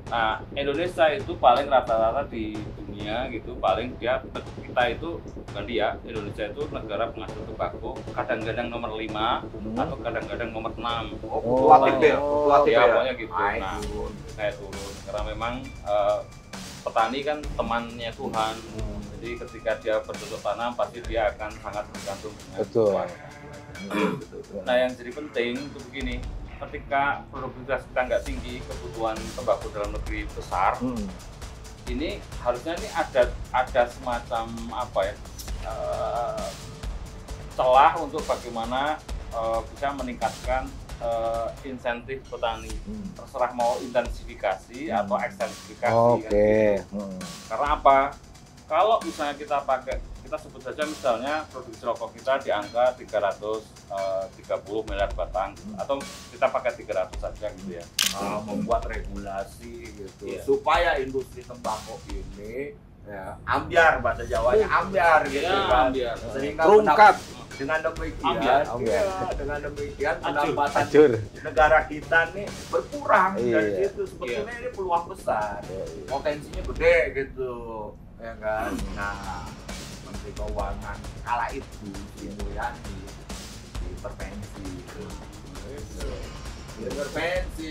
Nah, Indonesia itu paling rata-rata di dunia gitu, paling kita itu bukan dia, Indonesia itu negara penghasil tembakau kadang-kadang nomor 5 atau kadang-kadang nomor 6. Fluktuatif ya? Ya, pokoknya gitu. Nah, kayak turun karena memang petani kan temannya Tuhan. Jadi ketika dia bercocok tanam pasti dia akan sangat bergantung dengan Tuhan. Nah, yang jadi penting itu begini, ketika produktivitas kita nggak tinggi, kebutuhan tembakau dalam negeri besar, ini harusnya ini ada semacam apa ya, celah untuk bagaimana bisa meningkatkan insentif petani. Terserah mau intensifikasi atau ekstensifikasi. Karena apa? Kalau misalnya kita sebut saja misalnya produksi rokok kita di angka 330 miliar batang, atau kita pakai 300 saja gitu ya. Membuat regulasi gitu supaya industri tembakau ini ya, ambiar, bahasa Jawanya ambiar gitu kan. Sehingga rungkat. Dengan demikian, dengan demikian pendapatan negara kita nih berkurang dari situ. Sebetulnya ini peluang besar, potensinya gede gitu, ya kan. Nah, Menteri Keuangan kala itu Sri Mulyani intervensi, intervensi.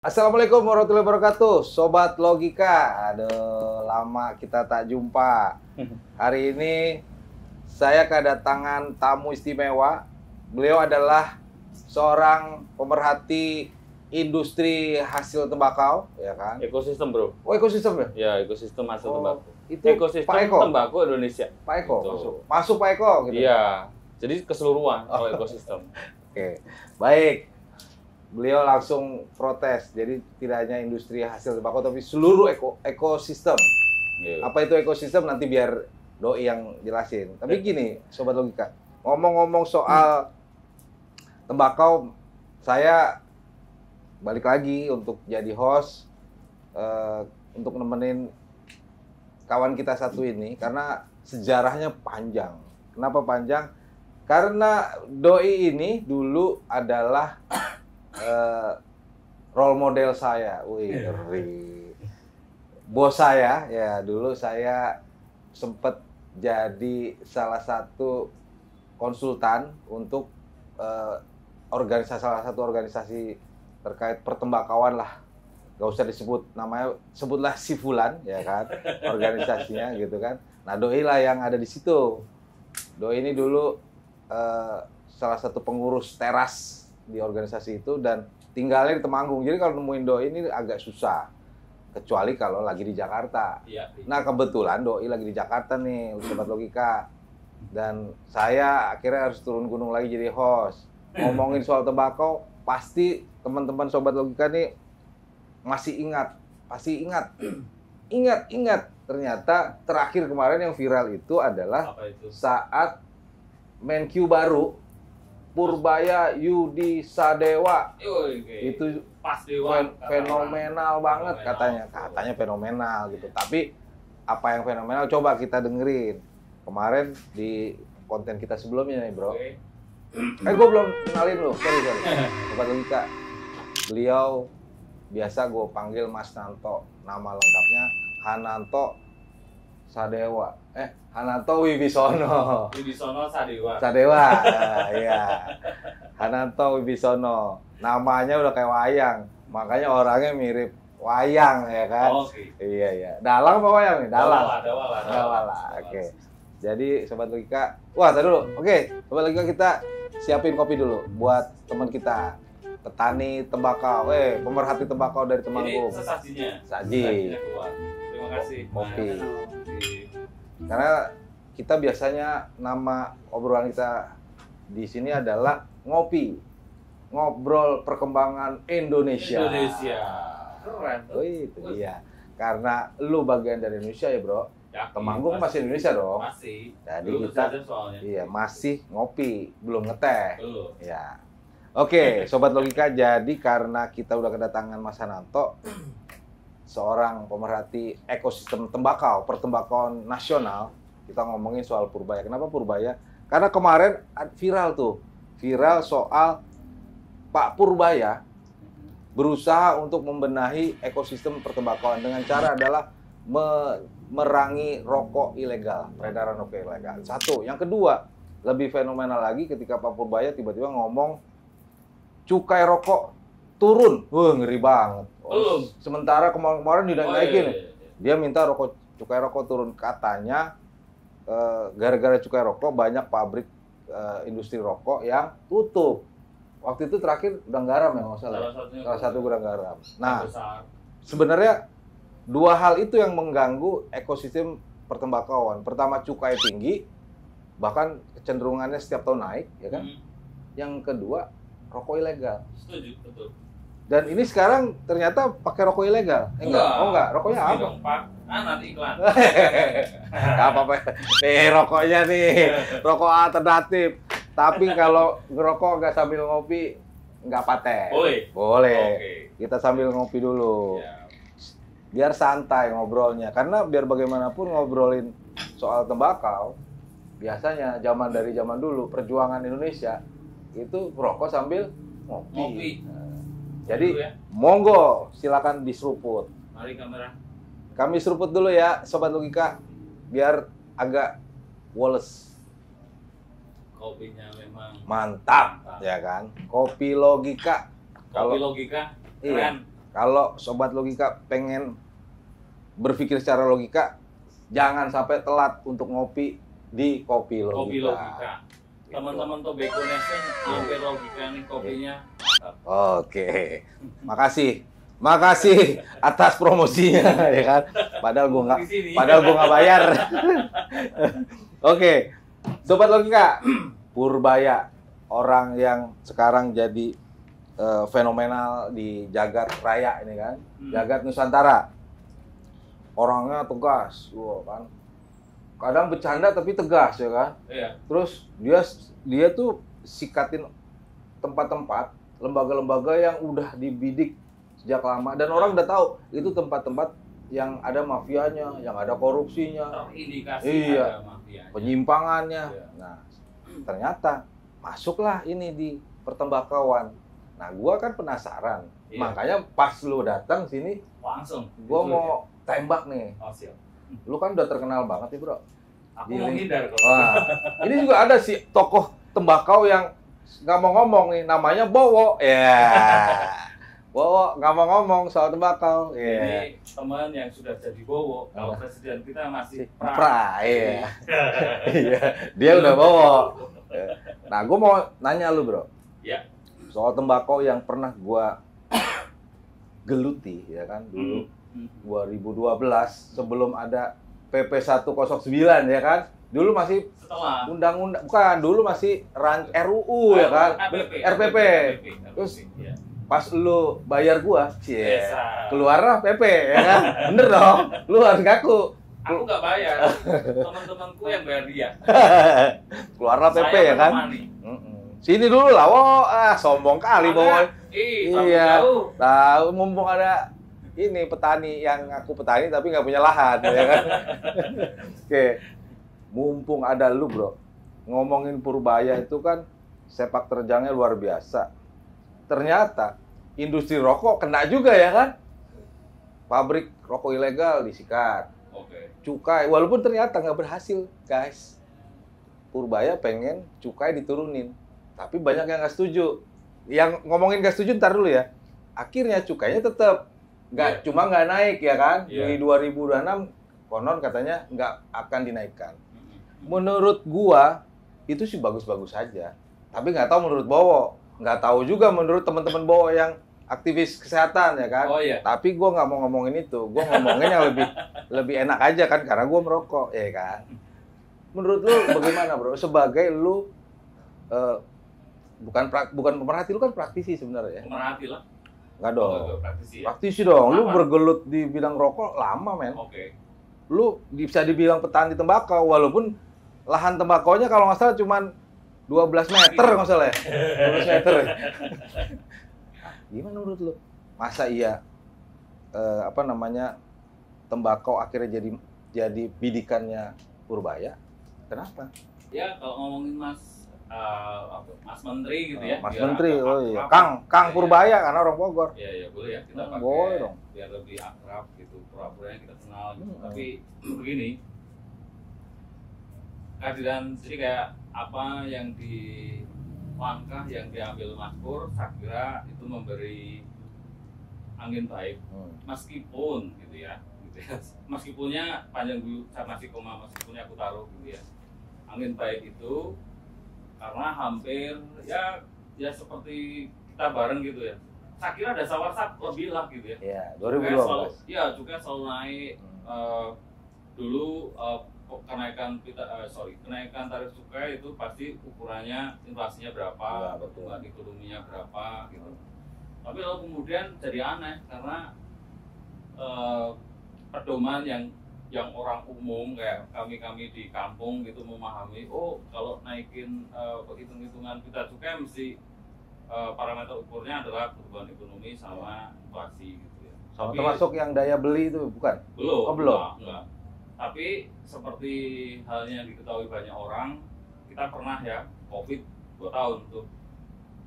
Assalamualaikum warahmatullahi wabarakatuh, Sobat Logika. Aduh, lama kita tak jumpa. Hari ini saya kedatangan tamu istimewa. Beliau adalah seorang pemerhati industri hasil tembakau, ya kan? Ekosistem, bro. Oh, ekosistem ya? Ya, ekosistem hasil tembakau. Itu ekosistem Pak Eko? tembakau Indonesia. Pak Eko Gitu. masuk Pak Eko gitu. Iya. Jadi keseluruhan kalau ekosistem. Oke, baik. Beliau langsung protes. Jadi tidak hanya industri hasil tembakau, tapi seluruh ekosistem. Yeah. Apa itu ekosistem nanti biar Doi yang jelasin. Tapi gini, Sobat Logika, ngomong-ngomong soal tembakau, saya balik lagi untuk jadi host untuk nemenin kawan kita satu ini karena sejarahnya panjang. Kenapa panjang? Karena Doi ini dulu adalah role model saya. Wih, ngeri. Bos saya, ya dulu saya sempat jadi salah satu konsultan untuk salah satu organisasi terkait pertembakauan lah. Gak usah disebut namanya, sebutlah si Fulan, ya kan, organisasinya gitu kan. Nah, Doi lah yang ada di situ. Doi ini dulu salah satu pengurus teras di organisasi itu dan tinggalnya di Temanggung. Jadi kalau nemuin Doi ini agak susah, kecuali kalau lagi di Jakarta. Nah, kebetulan Doi lagi di Jakarta nih, Sobat Logika. Dan saya akhirnya harus turun gunung lagi jadi host. Ngomongin soal tembakau, pasti teman-teman Sobat Logika nih masih ingat, pasti ingat. Ingat. Ternyata terakhir kemarin yang viral itu adalah saat Menkyu baru Purbaya Yudi Sadewa. Itu pas Dewa, fenomenal banget katanya fenomenal gitu. Tapi apa yang fenomenal coba kita dengerin kemarin di konten kita sebelumnya nih, bro. Gue belum kenalin lo, sorry. Sobat Logika, beliau biasa gue panggil Mas Nanto, nama lengkapnya Hananto Sadewa. Hananto Wibisono. Wibisono Sadewa. Iya. Hananto Wibisono. Namanya udah kayak wayang, makanya orangnya mirip wayang, ya kan? Iya. Dalang apa wayang nih? Dalang. Oke. Jadi Sobat Logika, tadi dulu. Oke, Sobat Logika, kita siapin kopi dulu buat teman kita. Petani tembakau, pemerhati tembakau dari Temanggung. Ini sesajinya. Saji. Terima kasih. Kopi. Karena kita biasanya nama obrolan kita di sini adalah ngopi, ngobrol perkembangan Indonesia. Keren. Oh, itu dia. karena lu bagian dari Indonesia ya bro. Temanggung masih Indonesia dong. Masih. Jadi belum kita iya masih ngopi, belum ngeteh. Belum. Ya. Oke, sobat logika. Jadi karena kita udah kedatangan Mas Hananto, seorang pemerhati ekosistem tembakau, pertembakauan nasional, kita ngomongin soal Purbaya. Kenapa Purbaya? Karena kemarin viral soal Pak Purbaya berusaha untuk membenahi ekosistem pertembakauan dengan cara adalah merangi rokok ilegal, peredaran rokok ilegal. Satu, yang kedua, lebih fenomenal lagi ketika Pak Purbaya tiba-tiba ngomong cukai rokok turun. Ngeri banget. Sementara kemarin dinaikin. Dia minta cukai rokok turun. Katanya gara-gara cukai rokok banyak pabrik industri rokok yang tutup. Waktu itu terakhir Gudang Garam ya nggak salah. Salah satu Gudang Garam. Nah, sebenarnya dua hal itu yang mengganggu ekosistem pertembakauan. Pertama cukai tinggi, bahkan kecenderungannya setiap tahun naik, ya kan? Yang kedua rokok ilegal. Setuju, betul. Dan ini sekarang ternyata pakai rokok ilegal. Enggak. Oh enggak, rokoknya apa? Nanti iklan. Apa-apa. Rokoknya nih, rokok alternatif. Tapi kalau ngerokok nggak sambil ngopi, nggak paten. Boleh. Okay. Kita sambil ngopi dulu. Yeah. Biar santai ngobrolnya. Karena biar bagaimanapun ngobrolin soal tembakau, biasanya dari zaman dulu, perjuangan Indonesia, itu rokok sambil ngopi. Nah, jadi, monggo silakan diseruput. Mari kamera. Kami seruput dulu ya, Sobat Logika. Biar agak woles. Kopinya memang mantap, ya kan? Kopi Logika. Logika keren. Iya, kalau Sobat Logika pengen berpikir secara logika, jangan sampai telat untuk ngopi di Kopi Logika. Kopi Logika. Teman-teman Tobacco Nation, Kopi Logika nih kopinya. Oke. Makasih atas promosinya, ya kan? Padahal gua nggak bayar. Oke. Sobat Logika, Purbaya, orang yang sekarang jadi fenomenal di jagat raya ini kan, jagat Nusantara. Orangnya tegas, kan. Kadang bercanda tapi tegas ya kan. Iya. Terus dia tuh sikatin tempat-tempat, lembaga-lembaga yang udah dibidik sejak lama dan orang udah tahu itu tempat-tempat yang ada mafianya, yang ada korupsinya, terindikasi ada mafianya, penyimpangannya. Iya. Nah, ternyata masuklah ini di pertembakauan. Nah, gua kan penasaran. Iya. Makanya pas lu datang sini, langsung gua mau tembak nih. Oh, siap. Lu kan udah terkenal banget nih, Bro. Aku mau hindar kok. Ini juga ada si tokoh tembakau yang nggak mau ngomong nih, namanya Bowo. Ya. Yeah. Bowo nggak mau ngomong soal tembakau. Ini teman yang sudah jadi Bowo. Kalau presiden kita masih Iya. Dia udah Bowo. Nah, gue mau nanya lu, Bro. Ya. Soal tembakau yang pernah gue geluti, ya kan, dulu 2012 sebelum ada PP 109, ya kan. Dulu masih setelah undang-undang, bukan, dulu masih RUU, ya kan. RPP. Terus pas lu bayar gua, keluarlah PP, ya kan? Bener dong, lu harus ngaku. Aku nggak bayar, teman-temanku yang bayar dia. Keluarlah PP, ya kan? Sini dulu lah, sombong kali bawa. Iya, tahu mumpung ada ini petani yang ngaku petani tapi nggak punya lahan, ya kan? Oke, mumpung ada lu, Bro. Ngomongin Purbaya itu kan sepak terjangnya luar biasa. Ternyata industri rokok kena juga, ya kan? Pabrik rokok ilegal disikat. Cukai, walaupun ternyata nggak berhasil, guys. Purbaya pengen cukai diturunin, tapi banyak yang nggak setuju. Yang ngomongin nggak setuju ntar dulu ya. Akhirnya cukainya tetap cuma nggak naik, ya kan? Di 2026 konon katanya nggak akan dinaikkan. Menurut gua itu sih bagus-bagus saja. Tapi nggak tahu menurut Bowo. Nggak tahu juga menurut teman-teman Bowo yang aktivis kesehatan, ya kan? Tapi gue nggak mau ngomongin itu. Gue ngomongin yang lebih enak aja kan, karena gue merokok, ya kan? Menurut lu bagaimana, Bro? Sebagai lu bukan pemerhati, lu kan praktisi sebenarnya. Pemerhati lah. Nggak dong. Oh, praktisi ya? Praktisi dong. Lu Kenapa? bergelut di bidang rokok lama, men. Oke. Lu bisa dibilang petani tembakau, walaupun lahan tembakonya kalau nggak salah cuma 12 meter nggak salah ya. 12 meter ya. Gimana menurut lu? Masa iya tembakau akhirnya jadi bidikannya Purbaya? Kenapa? Ya kalau ngomongin Mas Menteri gitu ya. Mas biar Menteri, agak oh iya. akrab. Kang Ya, Purbaya karena orang Bogor. ya boleh ya kita pakai boleh dong. biar lebih akrab gitu, pura-puranya kita kenal gitu. Tapi begini, kehadiran jadi kayak apa yang langkah yang diambil Mas Pur, saya kira itu memberi angin baik meskipun gitu ya. Meskipunnya panjang dulu sama si koma, meskipunnya aku taruh gitu ya. Angin baik itu karena hampir ya seperti kita bareng gitu ya. Saya kira dasar WhatsApp lebih lah gitu ya. Iya, 2012. Juga selalu naik dulu kenaikan tarif cukai itu pasti ukurannya inflasinya berapa, ya, pertumbuhan ekonominya berapa gitu. Tapi lalu kemudian jadi aneh karena pedoman yang orang umum kayak kami di kampung gitu memahami, oh kalau naikin hitung-hitungan pita cukai mesti parameter ukurnya adalah pertumbuhan ekonomi sama inflasi gitu ya. Sama termasuk yang daya beli itu bukan? Belum. Oh, belum. Enggak. Tapi seperti halnya yang diketahui banyak orang, kita pernah ya COVID 2 tahun tuh.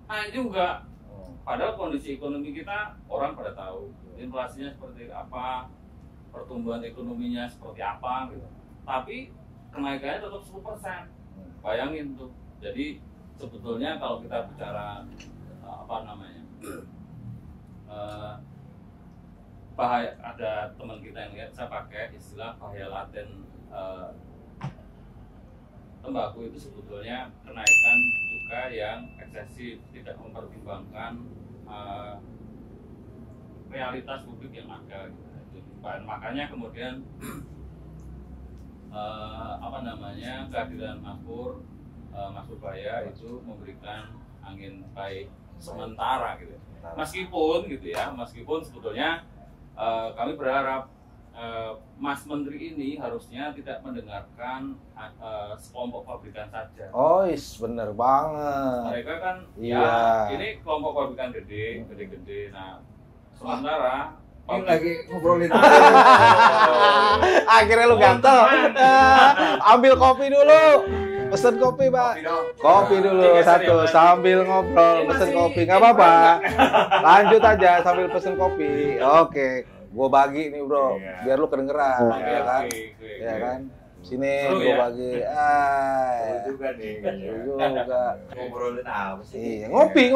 Nah itu juga padahal kondisi ekonomi kita orang pada tahu inflasinya seperti apa, pertumbuhan ekonominya seperti apa gitu. Tapi kenaikannya tetap 10%. Bayangin tuh. Jadi sebetulnya kalau kita bicara bahaya, ada teman kita yang lihat saya pakai istilah bahaya laten tembakau itu sebetulnya kenaikan cukai yang eksesif, tidak mempertimbangkan realitas publik yang ada gitu. Makanya kemudian kehadiran Mas Pur, Mas Purbaya itu memberikan angin baik sementara gitu. Meskipun sebetulnya kami berharap Mas Menteri ini harusnya tidak mendengarkan sekelompok pabrikan saja. Oh, bener banget. Mereka kan ini kelompok pabrikan gede. Nah, sementara ini lagi ngobrolin akhirnya lu gatel. Ambil kopi dulu. Pesen kopi, Pak. Kopi dulu satu sambil ngobrol. Pesen kopi nggak apa-apa. Lanjut aja sambil pesen kopi. Oke, gua bagi nih, Bro. Biar lu kedengeran, ya kan? Ya kan? Sini gua bagi. Juga nih. Juga. Ngobrolin apa sih? Iya, ngopi.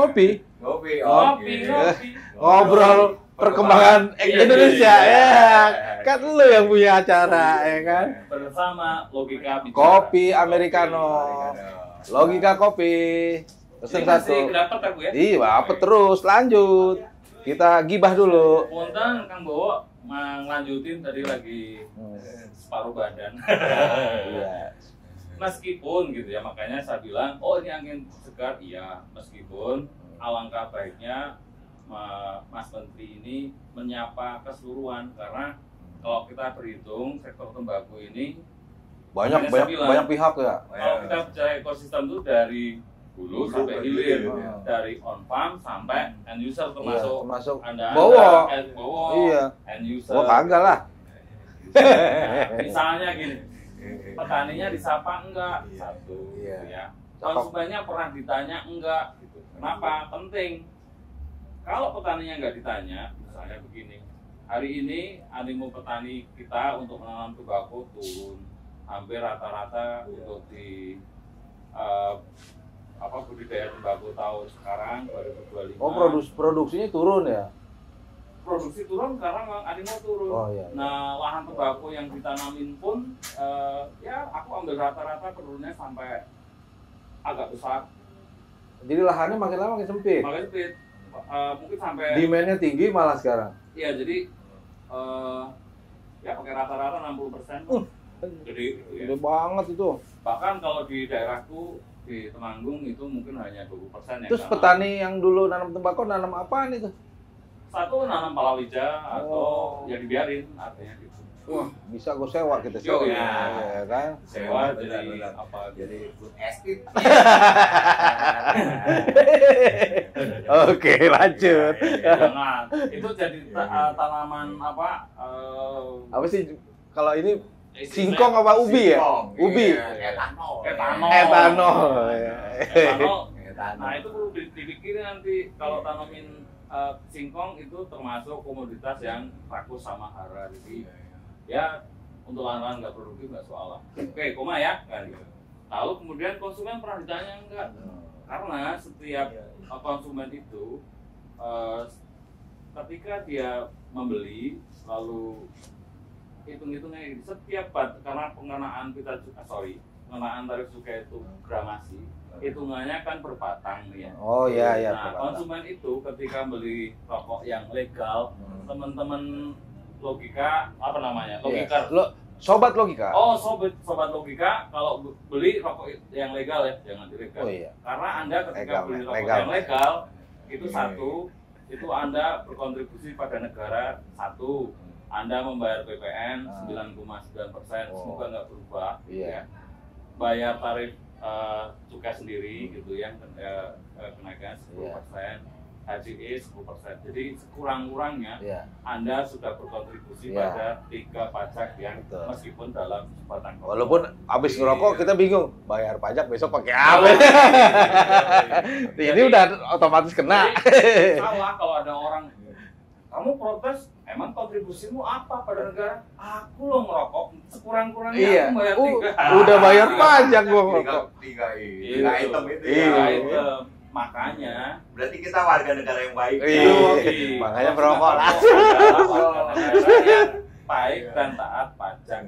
Ngobrol perkembangan Indonesia ya. Kan lu yang punya acara ya kan. Bersama Logika Bicara. Kopi americano. Logika kopi. Pesen satu. Dapat aku ya? Iya, apa terus lanjut. Kita gibah dulu. Punten Kang Bowo lanjutin tadi lagi separuh badan. Iya. Meskipun gitu ya, makanya saya bilang, oh ini angin segar, iya. Meskipun alangkah baiknya Mas Menteri ini menyapa keseluruhan, karena kalau kita berhitung sektor tembakau ini banyak pihak ya. Kalau kita bicara ekosistem itu dari hulu sampai hilir, dari on farm sampai end user, termasuk Anda Bowo. Bowo, end user. Gua kagak lah. Misalnya gini, petaninya disapa enggak? Satu, ya. Konsumennya pernah ditanya enggak? Gitu. Kenapa? Penting. Kalau petaninya nggak ditanya, misalnya begini, hari ini animo petani kita untuk menanam tembakau turun, hampir rata-rata untuk di budidaya tembakau tahun sekarang 2025. Oh, produksinya turun ya? Produksi turun karena memang animo turun. Oh, iya. Nah, lahan tembakau yang ditanamin pun, aku ambil rata-rata turunnya sampai agak besar. Jadi lahannya makin lama makin sempit. Makin sempit. Mungkin sampai demand-nya tinggi malah sekarang. Iya, jadi pakai rata-rata 60%. Jadi gede banget itu. Bahkan kalau di daerahku di Temanggung itu mungkin hanya 20% yang Terus petani yang dulu nanam tembakau nanam apaan itu? Satu nanam palawija atau ya dibiarin artinya gitu. Wah, bisa gue sewa kita sewa. Ya kan? Sewa jadi apa? Jadi food estate. Oke, lanjut. Jangan. Itu jadi tanaman apa? Apa sih kalau ini singkong apa ubi ya? Ubi. Etanol. Nah, itu perlu dipikirin nanti kalau tanamin singkong itu termasuk komoditas yang rakus sama hara. Jadi ya untuk lahan-lahan nggak produktif nggak soal lah. Oke, koma ya. Lalu kemudian konsumen pernah ditanya enggak? Karena setiap konsumen itu ketika dia membeli lalu hitung-hitungnya setiap karena pengenaan pengenaan tarif cukai itu gramasi, hitungannya kan berbatang nih ya. Oh iya. Nah, konsumen itu ketika beli rokok yang legal, teman-teman logika apa namanya? Logika. Sobat logika. Oh, sobat logika, kalau beli rokok yang legal ya, jangan ilegal. Oh iya. Karena Anda ketika beli rokok legal. yang legal, itu satu, itu Anda berkontribusi pada negara, satu, Anda membayar PPN 9,9%, semoga nggak berubah, Iya. ya. Bayar tarif cukai sendiri gitu yang kenaikan 10%. HJE 10%. Jadi sekurang-kurangnya Anda sudah berkontribusi pada 3 pajak yang meskipun dalam kesempatan. Walaupun habis ngerokok kita bingung, bayar pajak besok pakai apa? Ini udah otomatis kena. Salah kalau ada orang, kamu protes, emang kontribusimu apa pada negara? Aku lo ngerokok, sekurang-kurangnya aku bayar 3. Udah bayar pajak gua ngerokok. 3 item itu ya. Makanya berarti kita warga negara yang baik. Makanya merokok lah. Baik dan taat pajak.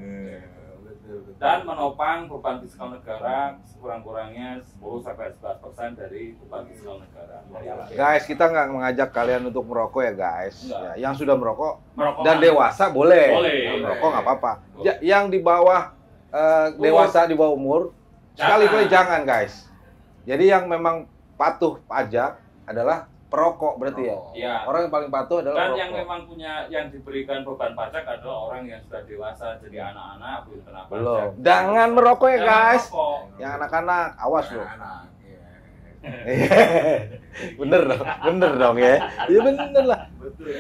Dan menopang beban fiskal negara sekurang-kurangnya 10-11% dari beban fiskal negara. Guys, kita nggak mengajak kalian untuk merokok ya guys. Ya, yang sudah merokok dan kan? dewasa boleh. Merokok nggak apa-apa. Yang di bawah dewasa, di bawah umur, sekali-kali jangan guys. Jadi yang memang patuh pajak adalah perokok berarti ya. Orang yang paling patuh adalah dan perokok. yang memang punya yang diberikan beban pajak adalah orang yang sudah dewasa, jadi anak-anak belum kena pajak. Belum. Jangan merokok ya guys. Yang anak-anak awas loh. Bener dong ya. Iya bener lah.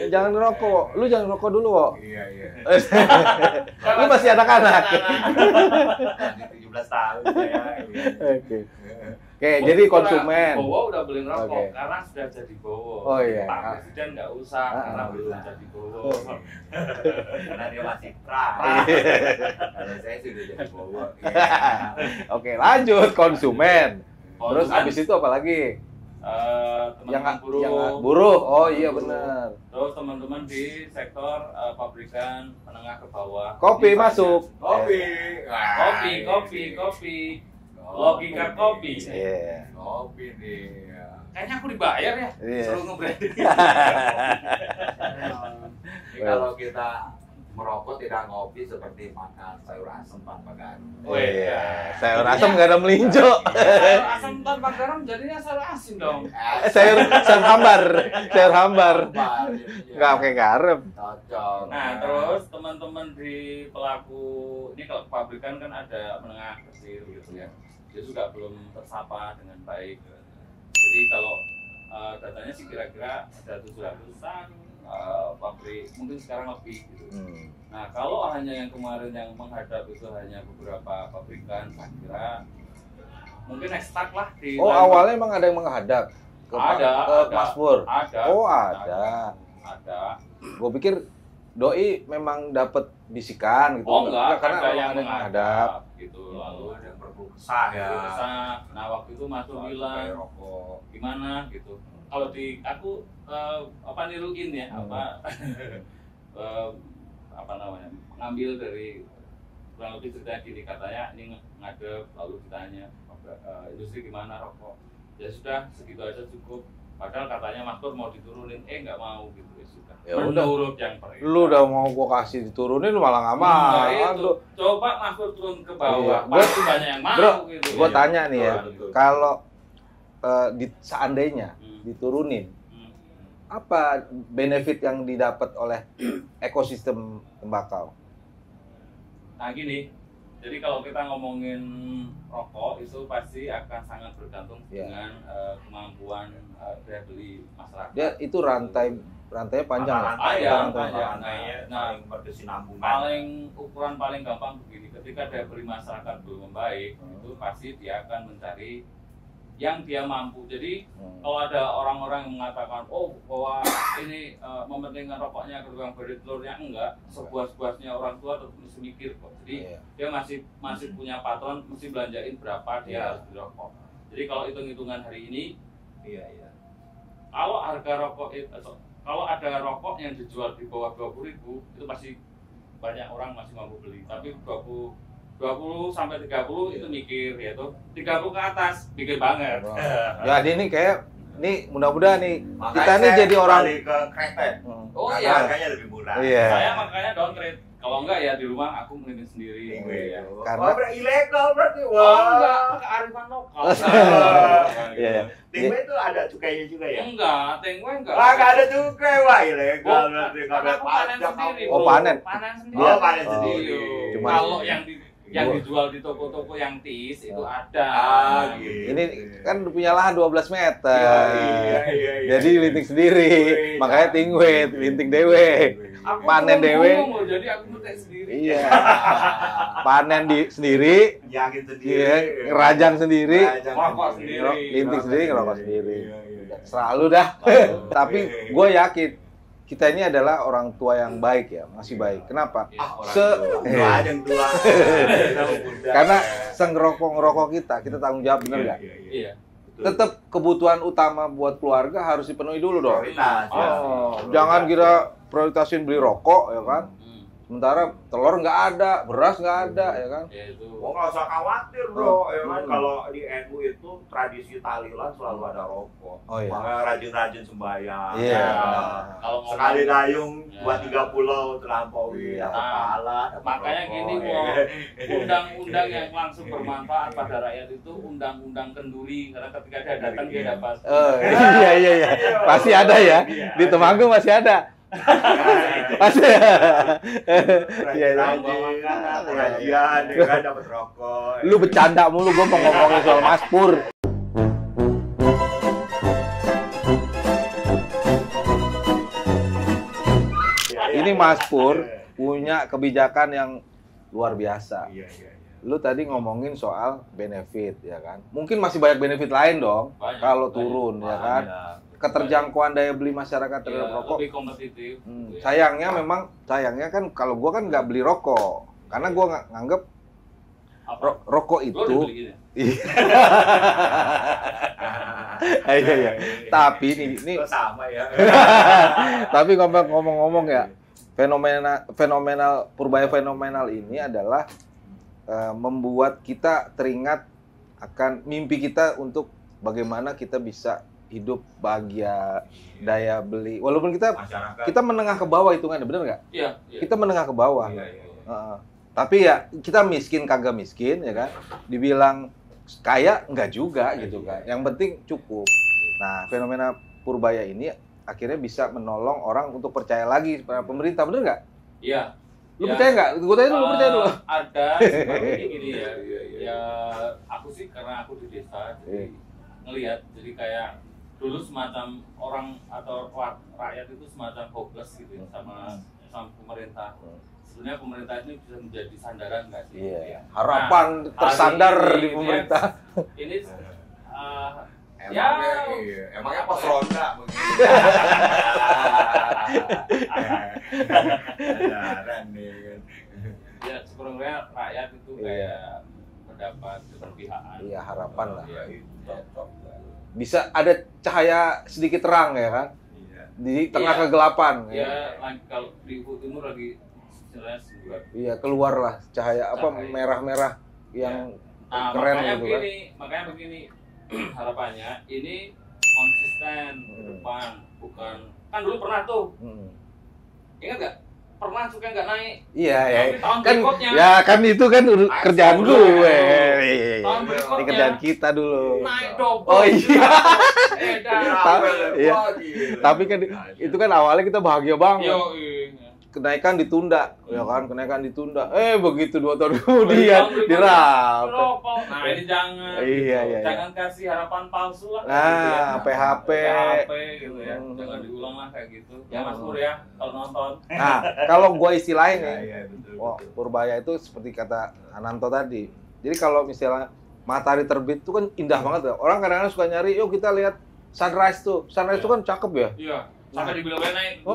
Jangan ngerokok. Lu jangan ngerokok dulu kok. Iya. Lu masih anak-anak. 17 tahun ya. Oke, jadi konsumen. Bowo udah beli rokok karena sudah jadi Bowo. Oh iya. Pak Presiden nggak usah karena belum jadi Bowo. Karena dia masih pra. Kalau saya sudah jadi Bowo. Oke, lanjut konsumen. Terus abis itu apa lagi? Teman-teman buruh. Yang buruh. Oh iya benar. Terus teman-teman di sektor pabrikan menengah ke bawah. Kopi masuk. Kopi. Logika kopi. Iya. Kopi nih. Kayaknya aku dibayar ya. Selalu nge-branding. Kalau kita merokok tidak ngopi seperti makan sayur asem tanpa garam. Oh iya. Sayur asem nggak ada melinjo. Sayur asem tanpa garam jadinya sayur asin dong. Sayur hambar. Nggak pakai garam. Cocok. Nah terus teman-teman di pelaku ini kalau pabrikan kan ada menengah kecil gitu ya. Dia juga belum tersapa dengan baik. Jadi kalau datanya sih kira-kira ada 700-an pabrik, mungkin sekarang lebih gitu. Nah kalau hanya yang kemarin yang menghadap itu hanya beberapa pabrikan, saya kira mungkin stuck lah di. Oh awalnya emang ada yang menghadap ke Mas Pur? Ada. Oh ada. Gue pikir doi memang dapat bisikan gitu. Oh enggak, karena ada yang menghadap gitu. Lalu ada yang berkeluh ya. Nah waktu itu Mas Pur bilang gimana gitu. Kalau di aku niruin ya apa namanya ngambil dari kurang lebih cerita gini, katanya ini ngadep lalu ditanya industri gimana rokok, ya sudah segitu aja cukup, padahal katanya Mas Pur mau diturunin nggak mau gitu, ya sudah menurut yang perintah. Lu udah mau gua kasih diturunin lu malah nggak mau. Coba Mas Pur turun ke bawah, pasti banyak yang mau. Bro, gitu. Gua tanya nih ya, kalau seandainya diturunin, apa benefit yang didapat oleh ekosistem tembakau? Nah gini, jadi kalau kita ngomongin rokok itu pasti akan sangat bergantung dengan kemampuan daya beli masyarakat. Dia itu rantainya panjang ya? Panjang. Nah, ukuran paling gampang begini, ketika daya beli masyarakat belum membaik, itu pasti dia akan mencari yang dia mampu. Jadi kalau ada orang-orang yang mengatakan, oh bahwa ini mementingkan rokoknya ketimbang beli telurnya, enggak. Sepuas-puasnya orang tua tetap mesti mikir kok. Jadi dia masih punya patron, mesti belanjain berapa dia harus beli rokok. Jadi kalau hitung-hitungan hari ini, kalau harga rokok itu, kalau ada rokok yang dijual di bawah 20.000, itu pasti banyak orang masih mampu beli. Tapi 20 sampai 30 itu mikir, yaitu 30 ke atas mikir banget. Jadi ini kayak mudah-mudahan nih kita nih jadi orang ke kretek. Oh iya, harganya lebih murah. Saya makanya downgrade. Kalau enggak ya di rumah aku mending sendiri. Karena ilegal berarti. Enggak, kearifan lokal. Tengwe itu ada cukainya juga ya? Enggak, tengwe enggak. Enggak ada cukai, wah ilegal berarti. Karena aku panen sendiri. Panen sendiri. Panen sendiri. Kalau yang dijual di toko-toko yang tis itu ada. Gitu. Ini kan punya lahan 12 meter. Jadi linting sendiri. Makanya tingwe, linting dewe. Panen dewe. Jadi aku nutek sendiri. Iya. Panen sendiri. Yakin sendiri. Iya, ngerajang sendiri. Ngerokok sendiri. Linting sendiri, ngerokok sendiri. Selalu dah. Tapi gue yakin kita ini adalah orang tua yang baik ya, masih baik. Kenapa? Karena ngerokok kita tanggung jawab, bener nggak? Iya. Tetap kebutuhan utama buat keluarga harus dipenuhi dulu dong. Jangan kira prioritasin beli rokok ya kan. Sementara telur nggak ada, beras nggak ada, ya kan? Oh nggak usah khawatir bro, ya kan? Kalau di NU itu tradisi tahlilan selalu ada rokok. Makanya rajin-rajin sembahyang. Kalau sekali dayung buat 3 pulau terlampaui kepala. Makanya gini undang-undang yang langsung bermanfaat pada rakyat itu undang-undang kenduri, karena ketika dia datang dia dapat. Iya. Pasti ada ya. Di Temanggung masih ada. Pengajian, kan dapat rokok. Lu bercanda mulu, gue mau ngomongin soal Mas Pur. Ini Mas Pur punya kebijakan yang luar biasa. Lu tadi ngomongin soal benefit, ya kan? Mungkin masih banyak benefit lain dong kalau turun, ya kan? Keterjangkauan daya beli masyarakat terhadap rokok lebih kompetitif. Sayangnya kan kalau gua kan nggak beli rokok karena gua nggak nganggep rokok itu. Iya. Tapi ini sama ya. Tapi ngomong-ngomong ya, fenomenal Purbaya fenomenal ini adalah membuat kita teringat akan mimpi kita untuk bagaimana kita bisa hidup bahagia, daya beli. Walaupun kita menengah ke bawah hitungannya, bener nggak? Iya. Kita menengah ke bawah. Tapi ya kita miskin kagak miskin, ya kan? Dibilang kaya enggak juga gitu kan. Yang penting cukup. Nah, fenomena Purbaya ini akhirnya bisa menolong orang untuk percaya lagi pada pemerintah, bener nggak? Iya. Lu percaya nggak? Gue tanya dulu, percaya dulu. Ada seperti gini ya. Ya aku sih karena aku di desa jadi ngelihat, jadi kayak dulu semacam orang atau rakyat itu semacam hopeless gitu ya, sama pemerintah. Sebenarnya pemerintah ini bisa menjadi sandaran nggak sih? Iya. Harapan tersandar di pemerintah. Ini emangnya pos ronda begini. Ya sebenarnya rakyat itu kayak mendapat keberpihakan. Iya, harapan lah. Cocok. Bisa ada cahaya sedikit terang, ya kan? Di tengah kegelapan. Iya, kalau di Ufuk Timur lagi jelas bulan. Iya, keluar lah cahaya merah-merah yang keren gitu kan. Makanya begini harapannya ini konsisten ke depan, bukan kan dulu pernah tuh. Ingat nggak? Pernah suka nggak naik? Iya. Tahun Kan berikutnya. ya kan itu kan kerjaan gue. iya. Tahun berikutnya Ini kerjaan kita dulu. naik double. Oh iya. Iya. Wah, gila. Tapi kan itu kan awalnya kita bahagia banget. Yo, Kenaikan ditunda, ya kan? Kenaikan ditunda. Begitu 2 tahun kemudian dirapel. rokok. Nah, ini jangan. Iya, gitu. iya. Jangan kasih harapan palsu lah. Nah, gitu ya. PHP. PHP gitu ya. Jangan diulang lah kayak gitu. Ya Mas Pur ya, kalau nonton. Nah, kalau gua istilahin nih, Iya, betul. Purbaya itu seperti kata Ananto tadi. Jadi kalau misalnya matahari terbit itu kan indah banget ya. Orang kadang-kadang suka nyari, yuk kita lihat sunrise tuh. Sunrise itu kan cakep ya. Iya. Sampai dibilang naik.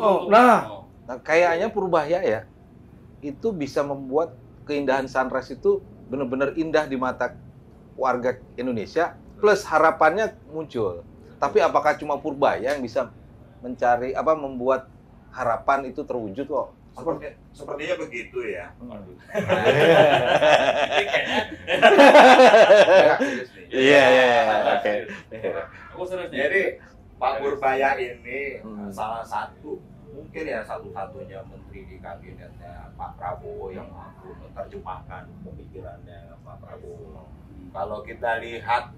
Nah, kayaknya Purbaya ya, itu bisa membuat keindahan sunrise itu benar-benar indah di mata warga Indonesia, plus harapannya muncul. Tapi apakah cuma Purbaya yang bisa membuat harapan itu terwujud kok? Sepertinya begitu ya. Iya, oke. Aku serius nih. Jadi Pak Purbaya ini salah satu, mungkin ya satu-satunya menteri di kabinetnya Pak Prabowo yang mampu menerjemahkan pemikirannya Pak Prabowo. Kalau kita lihat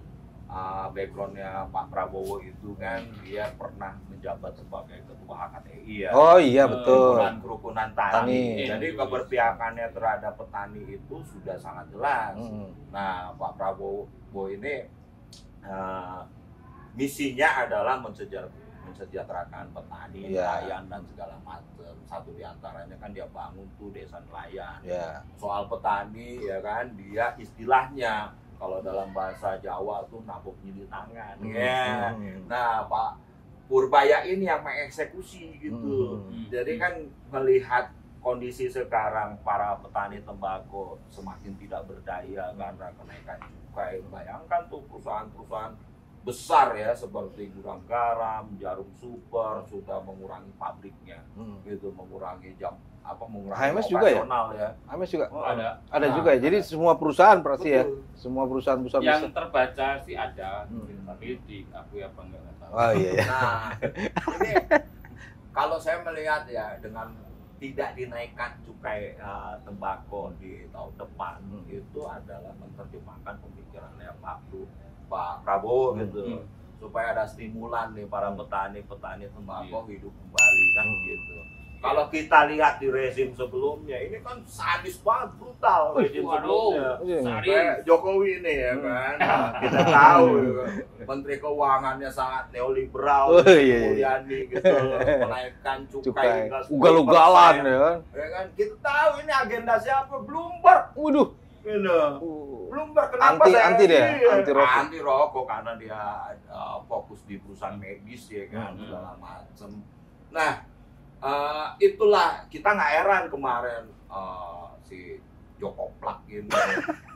backgroundnya Pak Prabowo itu kan dia pernah menjabat sebagai ketua HKTI ya. Oh iya betul. Kerukunan tani. Jadi keberpihakannya terhadap petani itu sudah sangat jelas. Nah Pak Prabowo ini misinya adalah mensejahterakan petani, nelayan dan segala macam. Satu diantaranya kan dia bangun tuh desa nelayan. Soal petani ya kan dia istilahnya kalau dalam bahasa Jawa tuh nabok nyili tangan. Nah Pak Purbaya ini yang mengeksekusi gitu. Jadi kan melihat kondisi sekarang para petani tembakau semakin tidak berdaya karena kenaikan cukai. Bayangkan tuh perusahaan-perusahaan besar ya seperti Gudang Garam, Jarum Super sudah mengurangi pabriknya, gitu, mengurangi HMS juga ya? ya. HMS juga? Oh, ada juga ya? Jadi semua perusahaan berarti ya? Semua perusahaan besar. Yang terbaca sih ada, tapi diakui apa enggak tahu. Oh iya. Nah, ini kalau saya melihat ya dengan tidak dinaikkan cukai tembakau di tahun depan itu adalah menerjemahkan pemikirannya Pak Prabowo gitu, supaya ada stimulan nih para petani tembakau hidup kembali kan gitu. Kalau kita lihat di rezim sebelumnya ini kan sadis banget, brutal rezim sebelumnya. Kayak Jokowi ini ya kan, kita tahu Menteri Keuangannya sangat neoliberal, Mulyani gitu, menaikkan cukai ugal-ugalan ya kan. Kita tahu ini agenda siapa? Bloomberg. Waduh. Bloomberg kenapa anti rokok karena dia fokus di perusahaan medis ya kan, segala macam. Nah, itulah kita nggak heran kemarin si Joko Plak ini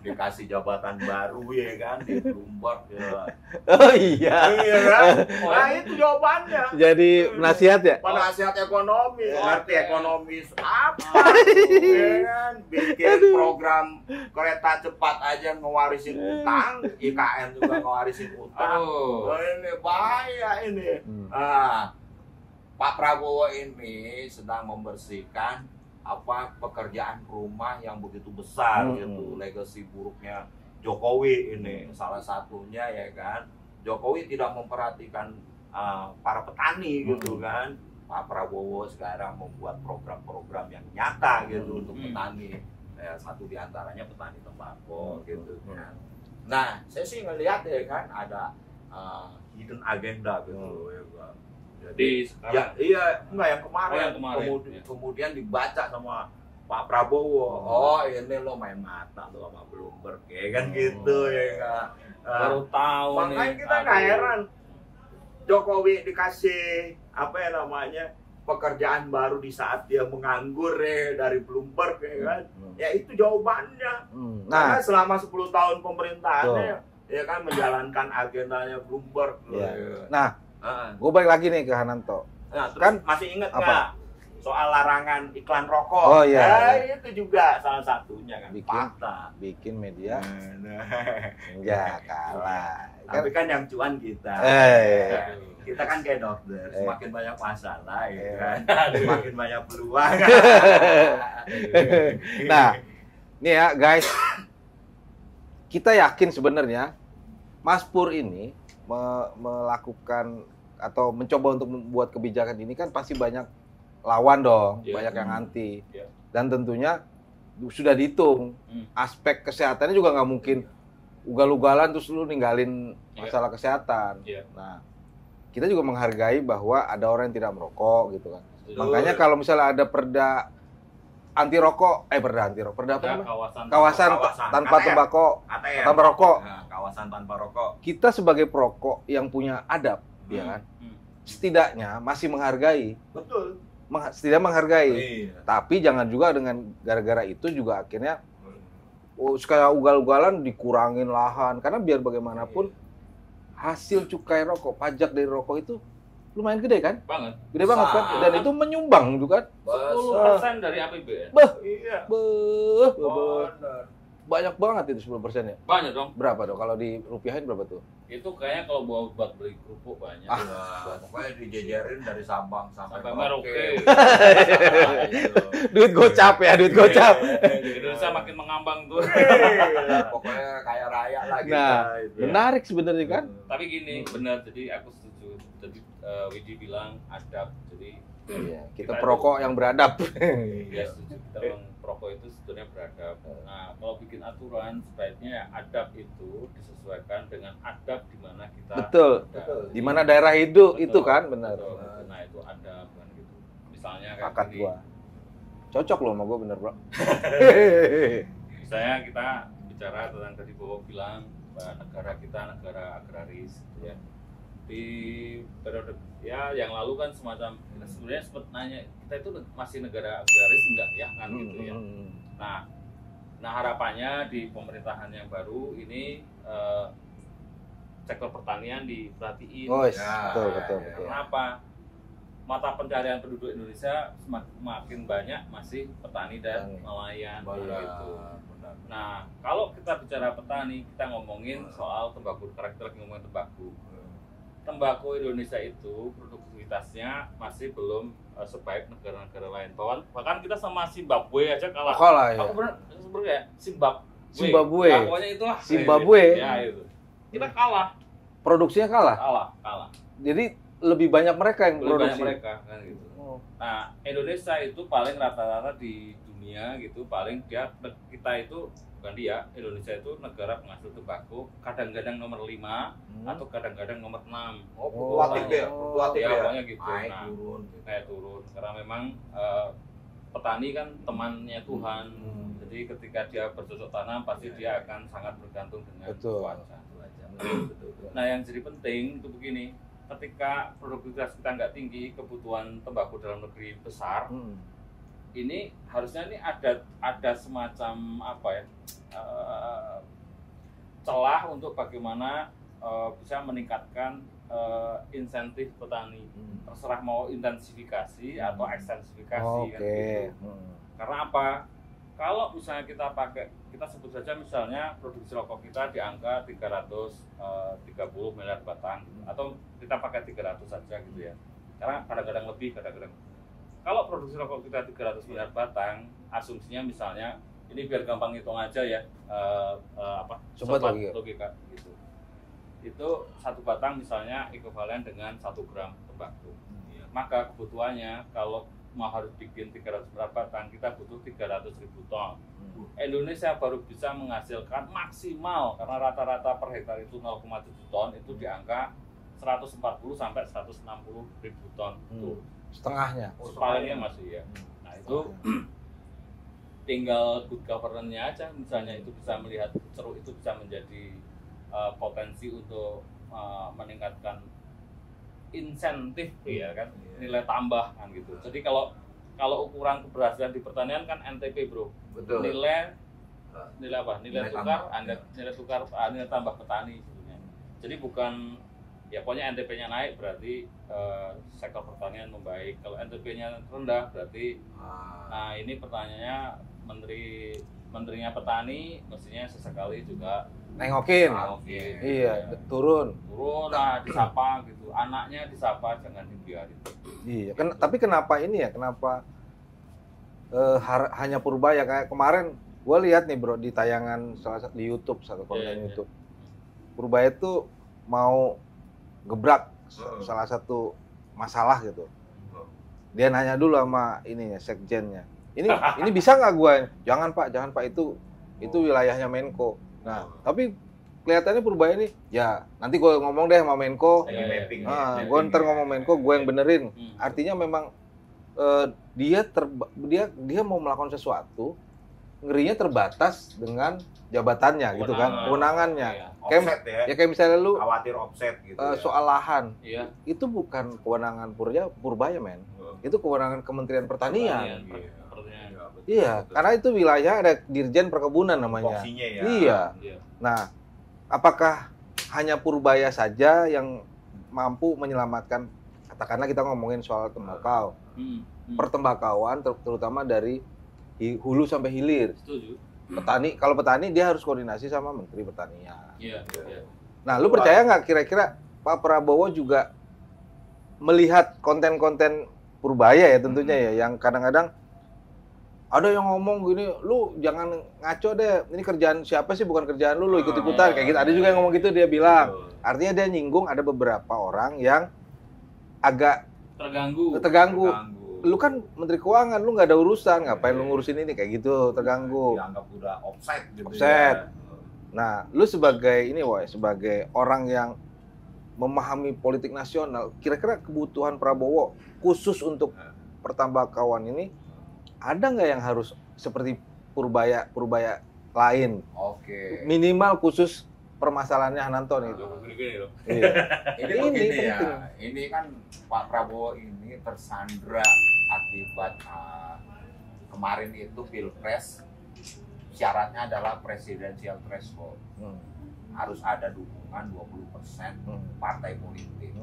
dikasih jabatan baru ya kan di Bloomberg ya. Oh iya. Iya kan? Nah itu jawabannya. Jadi penasihat ya? Penasihat ekonomi, ngerti ekonomis apa? Ya kan? Bikin program kereta cepat aja ngewarisin utang, IKN juga ngewarisin utang. Ini bahaya ini. Pak Prabowo ini sedang membersihkan pekerjaan rumah yang begitu besar gitu, legacy buruknya Jokowi ini salah satunya ya kan. Jokowi tidak memperhatikan para petani gitu kan. Pak Prabowo sekarang membuat program-program yang nyata gitu untuk petani. Satu diantaranya petani tembakau gitu kan. Nah, saya sih ngelihat ya kan ada hidden agenda gitu ya kan. Jadi enggak yang kemarin. Kemudian dibaca sama Pak Prabowo. Oh, ini lo main mata lo sama Bloomberg ya kan gitu ya kan. Baru tahu nih. Makanya kita nggak heran Jokowi dikasih pekerjaan baru di saat dia menganggur ya dari Bloomberg ya kan. Ya itu jawabannya. Karena selama 10 tahun pemerintahannya ya kan menjalankan agendanya Bloomberg. Nah, gue balik lagi nih ke Hananto. Nah, kan masih ingat nggak soal larangan iklan rokok? Oh iya. Itu juga salah satunya kan. Bikin media. Enggak kalah. Tapi kan yang cuan kita. Kita kan kayak dokter, semakin banyak masalah ya kan, semakin banyak peluang. Nah, nih ya guys, kita yakin sebenarnya Mas Pur ini melakukan atau mencoba untuk membuat kebijakan ini kan pasti banyak lawan dong, banyak yang anti. Dan tentunya sudah dihitung aspek kesehatannya juga nggak mungkin ugal-ugalan terus lu ninggalin masalah kesehatan. Nah, kita juga menghargai bahwa ada orang yang tidak merokok gitu kan. Makanya kalau misalnya ada perda anti rokok, perda apa namanya? Kawasan tanpa tembakau, tanpa rokok. Nah, kawasan tanpa rokok. Kita sebagai perokok yang punya adab, ya kan? Setidaknya masih menghargai. Betul. Setidaknya menghargai. Tapi jangan juga dengan gara-gara itu juga akhirnya sekali ugal-ugalan dikurangin lahan, karena biar bagaimanapun hasil cukai rokok, pajak dari rokok itu lumayan gede kan? Gede banget kan? Dan itu menyumbang juga 10% dari APBN. Banyak banget itu 10% ya? Banyak dong. Berapa dong? Kalau dirupiahin berapa tuh? Itu kayaknya kalau buat beli kerupuk banyak. Pokoknya dijejerin dari Sabang sampai Merauke. Duit gocap ya, duit gocap. Indonesia makin mengambang tuh. Pokoknya kaya raya lagi. Nah, menarik sebenarnya kan? Tapi gini, benar. Jadi aku setuju. Jadi Widi bilang adab. Jadi kita perokok yang beradab. Ya setuju. Kita memang perokok itu sebetulnya beradab. Nah, kalau bikin aturan sebaiknya adab itu disesuaikan dengan adab di mana kita. Betul. Di mana daerah itu kan benar. Nah, itu adab kan gitu. Misalnya kayak Pakat gua. Cocok loh sama gua bener, Bro. Misalnya kita bicara tentang tadi Bowo bilang bahwa negara kita negara agraris gitu ya. Di periode yang lalu kan semacam sebenarnya sempat nanya kita itu masih negara agraris enggak ya kan gitu ya. Nah harapannya di pemerintahan yang baru ini sektor pertanian diperhatiin. Betul. Kenapa? Mata pencarian penduduk Indonesia semakin banyak masih petani dan nelayan gitu. Nah kalau kita bicara petani kita ngomongin soal tembakau, karakter lagi ngomongin tembakau. Tembakau Indonesia itu produktivitasnya masih belum sebaik negara-negara lain. Bahkan kita sama Zimbabwe aja kalah. Ya. Aku sebenarnya Zimbabwe. Pokoknya itulah. Zimbabwe. Ya itu. Kita kalah. Produksinya kalah. Kalah. Jadi lebih banyak mereka yang produksi. Lebih banyak mereka kan gitu. Nah, Indonesia itu paling rata-rata di dunia gitu, paling kita itu bukan Indonesia itu negara penghasil tembakau kadang-kadang nomor 5 atau kadang-kadang nomor 6. Fluktuatif ya. Pokoknya gitu. Naik turun karena memang petani kan temannya Tuhan. Jadi ketika dia bercocok tanam pasti dia akan sangat bergantung dengan cuaca. Nah, yang jadi penting itu begini, ketika produktivitas kita nggak tinggi, kebutuhan tembakau dalam negeri besar. Ini harusnya ada semacam celah untuk bagaimana bisa meningkatkan insentif petani. Terserah mau intensifikasi atau ekstensifikasi kan gitu. Karena apa? Kalau misalnya kita sebut saja misalnya produksi rokok kita di angka 330 miliar batang atau kita pakai 300 saja gitu ya. Karena kadang-kadang lebih, kadang-kadang. Kalau produksi rokok kita 300 miliar batang, asumsinya misalnya, ini biar gampang hitung aja ya, sobat logika gitu. Itu satu batang misalnya ekuivalen dengan 1 gram tembakau. Maka kebutuhannya kalau mau harus bikin 300 miliar batang, kita butuh 300.000 ton. Indonesia baru bisa menghasilkan maksimal, karena rata-rata per hektar itu 0,7 ton, itu di angka 140 sampai 160.000 ton. Setengahnya. Palingnya masih ya. Nah itu tinggal good governance-nya aja, misalnya itu bisa melihat ceruk itu bisa menjadi potensi untuk meningkatkan insentif ya kan, nilai tambah kan gitu. Jadi kalau ukuran keberhasilan di pertanian kan NTP bro. Betul. Nilai apa? Nilai tambah petani sebenarnya. Jadi bukan ya pokoknya NTP-nya naik berarti sektor pertanian membaik. Kalau NTP-nya rendah berarti nah ini pertanyaannya menterinya petani mestinya sesekali juga nengokin. Iya, turun lah disapa gitu. Anaknya disapa, jangan dibiarin. Iya, tapi kenapa ini ya? Kenapa hanya Purbaya kayak kemarin Gue lihat nih bro di tayangan salah satu di YouTube, satu konten YouTube. Purbaya tuh mau gebrak salah satu masalah gitu. Dia nanya dulu sama ininya, sekjennya. Ini bisa nggak gue? Jangan Pak, itu wilayahnya Menko. Nah, tapi kelihatannya Purbaya nih, ya nanti gue ngomong deh sama Menko. Gue ntar ngomong Menko, gue yang benerin. Artinya memang dia mau melakukan sesuatu, ngerinya terbatas dengan jabatannya gitu kan, kewenangannya. Kayak misalnya lu khawatir offset gitu. Soal lahan, itu bukan kewenangan Purbaya men, itu kewenangan Kementerian Pertanian. Iya, karena itu wilayah ada Dirjen Perkebunan namanya. Iya. Nah, apakah hanya Purbaya saja yang mampu menyelamatkan? Katakanlah kita ngomongin soal tembakau, pertembakauan terutama dari hulu sampai hilir. Setuju. Kalau petani dia harus koordinasi sama Menteri Pertanian. Iya. Nah, lu percaya nggak kira-kira Pak Prabowo juga melihat konten-konten Purbaya ya tentunya ya, yang kadang-kadang ada yang ngomong gini, lu jangan ngaco deh, ini kerjaan siapa sih, bukan kerjaan lu ikut-ikutan kayak gitu. Ada juga yang ngomong gitu, dia bilang. Artinya dia nyinggung ada beberapa orang yang agak terganggu. Lu kan Menteri Keuangan, lu nggak ada urusan, ngapain lu ngurusin ini kayak gitu, terganggu. Dianggap udah offset gitu. Offset. Nah, lu sebagai orang yang memahami politik nasional, kira-kira kebutuhan Prabowo khusus untuk pertambakauan ini ada nggak yang harus seperti Purbaya lain? Oke. Minimal khusus permasalahannya Hananton itu. Ini begini ya. Ini kan Pak Prabowo ini tersandra akibat kemarin itu Pilpres, syaratnya adalah presidensial threshold. Harus ada dukungan 20% partai politik.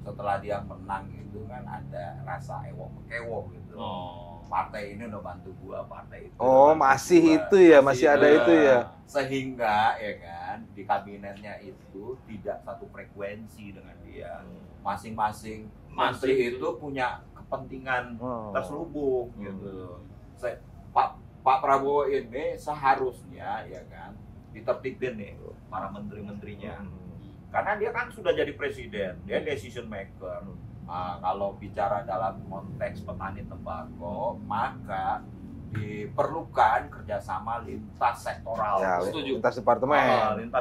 Setelah dia menang itu kan ada rasa ewok-mekewok gitu. Partai ini udah bantu gua, partai itu. Masih itu ya, masih ada itu ya. Sehingga ya kan di kabinetnya itu tidak satu frekuensi dengan dia. Masing-masing menteri itu punya kepentingan terselubung gitu. Pak Prabowo ini seharusnya ya kan ditertibin nih para menteri-menterinya. Karena dia kan sudah jadi presiden, dia decision maker. Kalau bicara dalam konteks petani tembakau, maka diperlukan kerjasama lintas sektoral, lintas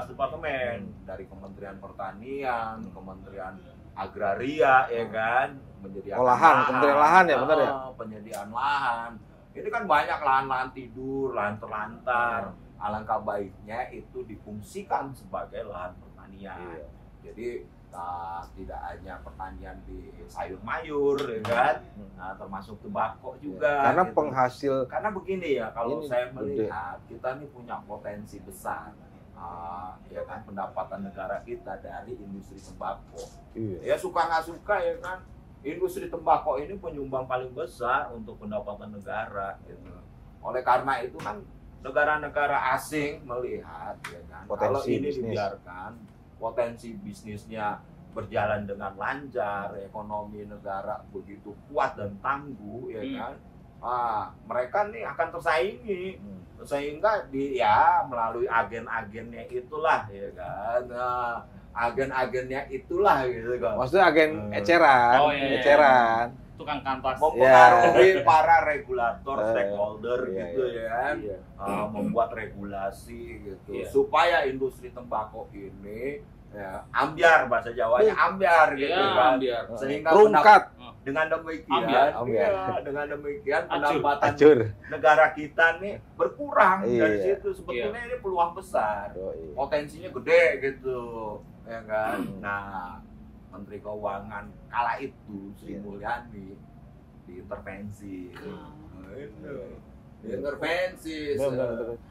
departemen, dari Kementerian Pertanian, Kementerian Agraria, ya kan, penyediaan Kementerian Lahan ya benar ya, penyediaan lahan. Ini kan banyak lahan-lahan tidur, lahan terlantar. Alangkah baiknya itu difungsikan sebagai lahan pertanian. Jadi tidak hanya pertanian di sayur mayur, ya kan? Termasuk tembakau juga. Karena gitu. Penghasil. Karena begini ya, kalau saya melihat kita ini punya potensi besar, ya kan, pendapatan negara kita dari industri tembakau. Ya suka nggak suka ya kan, industri tembakau ini penyumbang paling besar untuk pendapatan negara. Gitu. Oleh karena itu kan negara-negara asing melihat, ya kan, kalau ini dibiarkan, potensi bisnisnya berjalan dengan lancar, ekonomi negara begitu kuat dan tangguh, ya kan, mereka nih akan tersaingi, sehingga melalui agen-agennya itulah, ya kan, agen-agennya itulah gitu kan. Maksudnya agen eceran. Tukang kanvas. Mempengaruhi para regulator, stakeholder gitu ya. Membuat regulasi gitu. Supaya industri tembakau ini ambiar, bahasa Jawanya ambiar gitu kan. Sehingga dengan demikian pendapatan negara kita nih berkurang dari situ. Sebetulnya ini peluang besar. Potensinya gede gitu. Ya kan? Nah, Menteri Keuangan kala itu Sri Mulyani diintervensi. Diintervensi.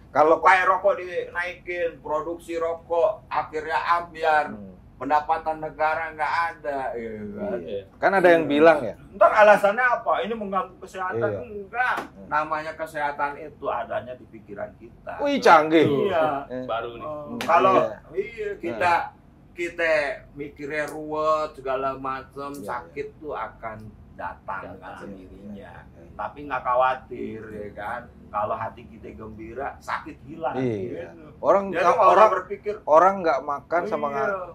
Kalau kayak rokok dinaikin, produksi rokok akhirnya ambiar. Pendapatan negara nggak ada, kan ada yang bilang ya. Ntar alasannya apa? Ini mengganggu kesehatan? Enggak. Namanya kesehatan itu adanya di pikiran kita. Wih, canggih. Iya. Baru nih. Kalau kita mikirnya ruwet segala macam, sakit tuh akan datang dengan sendirinya. Tapi nggak khawatir, ya kan. kalau hati kita gembira, sakit hilang. Iya. Gitu. Orang berpikir orang nggak makan sama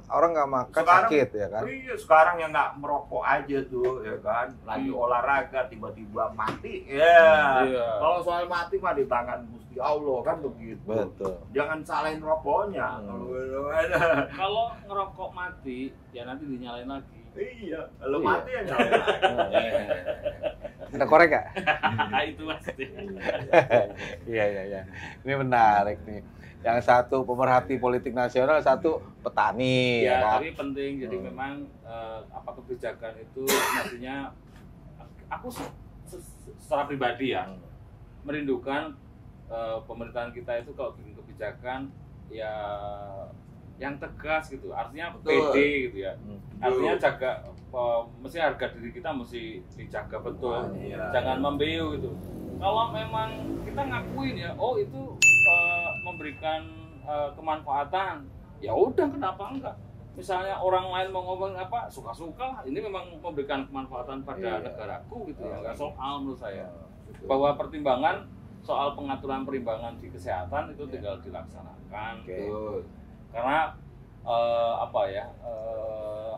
orang nggak makan sekarang, sakit ya kan. Iya, sekarang yang nggak merokok aja tuh ya kan, lagi olahraga tiba-tiba mati. Ya. Yeah. Kalau soal mati mah di tangan Gusti Allah kan begitu. Betul. Jangan salahin rokoknya. Kalau ngerokok mati, ya nanti dinyalain lagi. Iya, kalau mati ya nyalain lagi. Ada korek nggak? Itu maksudnya. Iya. Ini menarik nih. Yang satu pemerhati politik nasional, satu petani. Ya, kan? tapi penting. Jadi memang apa kebijakan itu maksudnya aku secara pribadi ya merindukan pemerintahan kita itu kalau bikin kebijakan ya yang tegas gitu, artinya pede gitu ya. Artinya jaga, mesti harga diri kita mesti dijaga betul, jangan membeu gitu. Kalau memang kita ngakuin ya, oh itu memberikan kemanfaatan, ya udah kenapa enggak? Misalnya orang lain mau ngomong apa, suka-suka, ini memang memberikan kemanfaatan pada negaraku gitu ya, nggak soal menurut saya. Bahwa pertimbangan soal pengaturan perimbangan di kesehatan itu tinggal dilaksanakan. Karena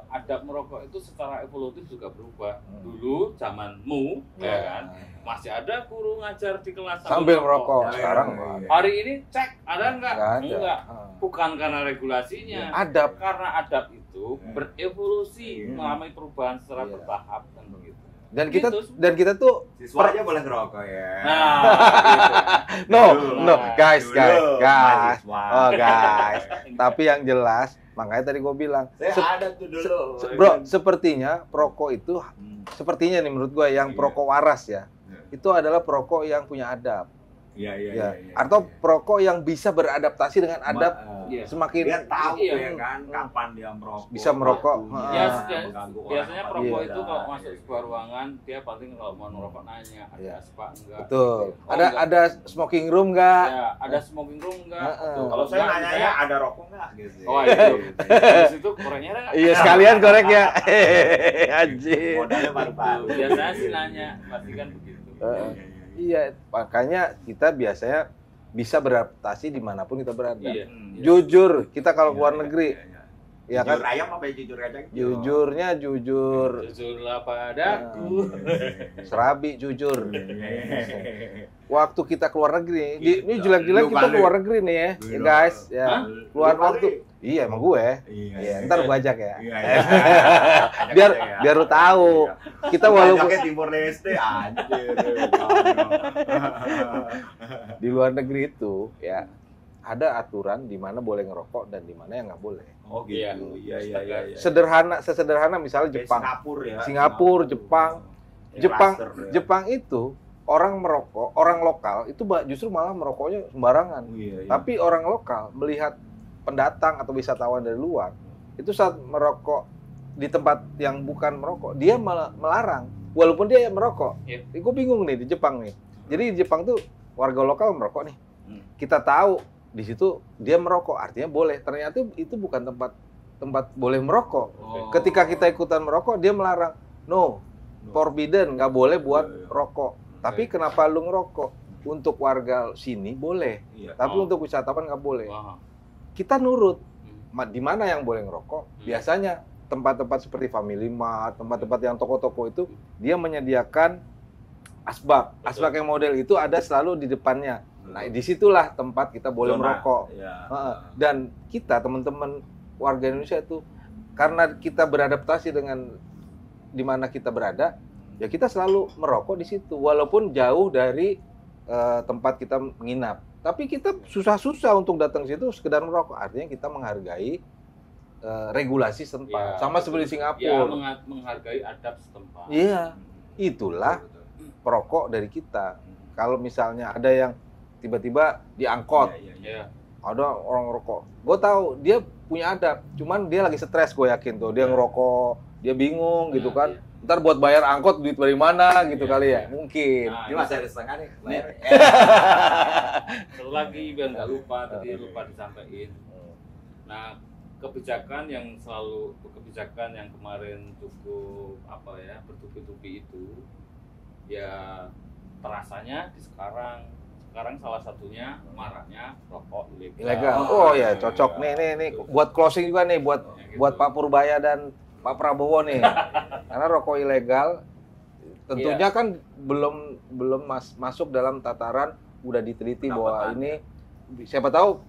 adab merokok itu secara evolutif juga berubah. Dulu zamanmu ya kan masih ada guru ngajar di kelas sambil merokok. Sekarang hari ini cek ada enggak? Bukan karena regulasinya. Adab. Karena adab itu berevolusi mengalami perubahan secara bertahap kan begitu. Dan kita tuh siswa aja boleh ngerokok ya. Nah, no, guys. Oh guys. Tapi yang jelas, makanya tadi gue bilang. Saya ada tuh dulu. Bro, sepertinya perokok itu, sepertinya nih menurut gue yang perokok waras ya, itu adalah perokok yang punya adab. Iya. Atau perokok yang bisa beradaptasi dengan adab, semakin dia tahu ya kan kapan dia merokok. Bisa merokok. Biasanya perokok itu kalau masuk sebuah ruangan dia paling kalau mau merokok nanya ada aspa enggak. Betul. Ada smoking room enggak? Ya, ada smoking room enggak? Kalau saya nanya ada rokok enggak gitu. Oh itu. Di situ koreknya ada. Iya, sekalian korek ya. Anjir. Modalnya baru-baru. Biasanya sih nanya, pasti kan begitu. Iya, makanya kita biasanya bisa beradaptasi dimanapun kita berada. Jujur, kita kalau keluar negeri, ya kan? Jujur ayam apa jujur kacang? Jujurnya jujur. Jujurlah padaku. Serabi jujur. Waktu kita keluar negeri, ini jelek-jelek kita keluar negeri nih ya, guys. Ya, keluar waktu. Iya, emang gue. Iya, ntar gue ajak ya. Biar lu tahu. Kita walaupun Timor Leste anjir. Di luar negeri itu ya ada aturan di mana boleh ngerokok dan di mana yang nggak boleh. Oh gitu. Iya. Sederhana misalnya Jepang. Singapura, Jepang itu orang merokok, orang lokal itu justru malah merokoknya sembarangan. Tapi orang lokal melihat pendatang atau wisatawan dari luar itu saat merokok di tempat yang bukan merokok dia malah melarang walaupun dia merokok. Gue bingung nih di Jepang nih. Jadi di Jepang tuh warga lokal merokok nih. Kita tahu di situ dia merokok artinya boleh. Ternyata itu bukan tempat boleh merokok. Ketika kita ikutan merokok dia melarang. No, forbidden, nggak boleh buat rokok. Tapi kenapa lu ngerokok? Untuk warga sini boleh. Tapi untuk wisatawan nggak boleh. Kita nurut. Di mana yang boleh ngerokok? Biasanya tempat-tempat seperti Family Mart, tempat-tempat yang toko-toko itu dia menyediakan asbak. Asbak yang model itu ada selalu di depannya. Nah, disitulah tempat kita boleh merokok. Dan kita teman-teman warga Indonesia itu karena kita beradaptasi dengan di mana kita berada, ya kita selalu merokok di situ walaupun jauh dari tempat kita menginap. Tapi kita susah-susah untuk datang ke situ sekedar merokok. Artinya kita menghargai regulasi setempat. Sama seperti Singapura. Menghargai adab setempat. Iya. Itulah perokok dari kita. Kalau misalnya ada yang tiba-tiba diangkot, ada orang ngerokok. Gue tahu dia punya adab. Cuman dia lagi stres, gue yakin tuh. Dia ngerokok, dia bingung gitu kan. Ntar buat bayar angkot duit dari mana gitu kali ya. Mungkin. Ini masih ada setengah nih. Satu lagi biar nggak lupa, tadi lupa disampaikan. Nah, kebijakan yang kemarin cukup bertubi-tubi itu ya terasanya di sekarang sekarang salah satunya maraknya rokok ilegal. Oh ya, cocok nih buat closing juga nih buat Pak Purbaya dan Pak Prabowo nih. Karena rokok ilegal tentunya kan belum masuk dalam tataran udah diteliti bahwa ini siapa tahu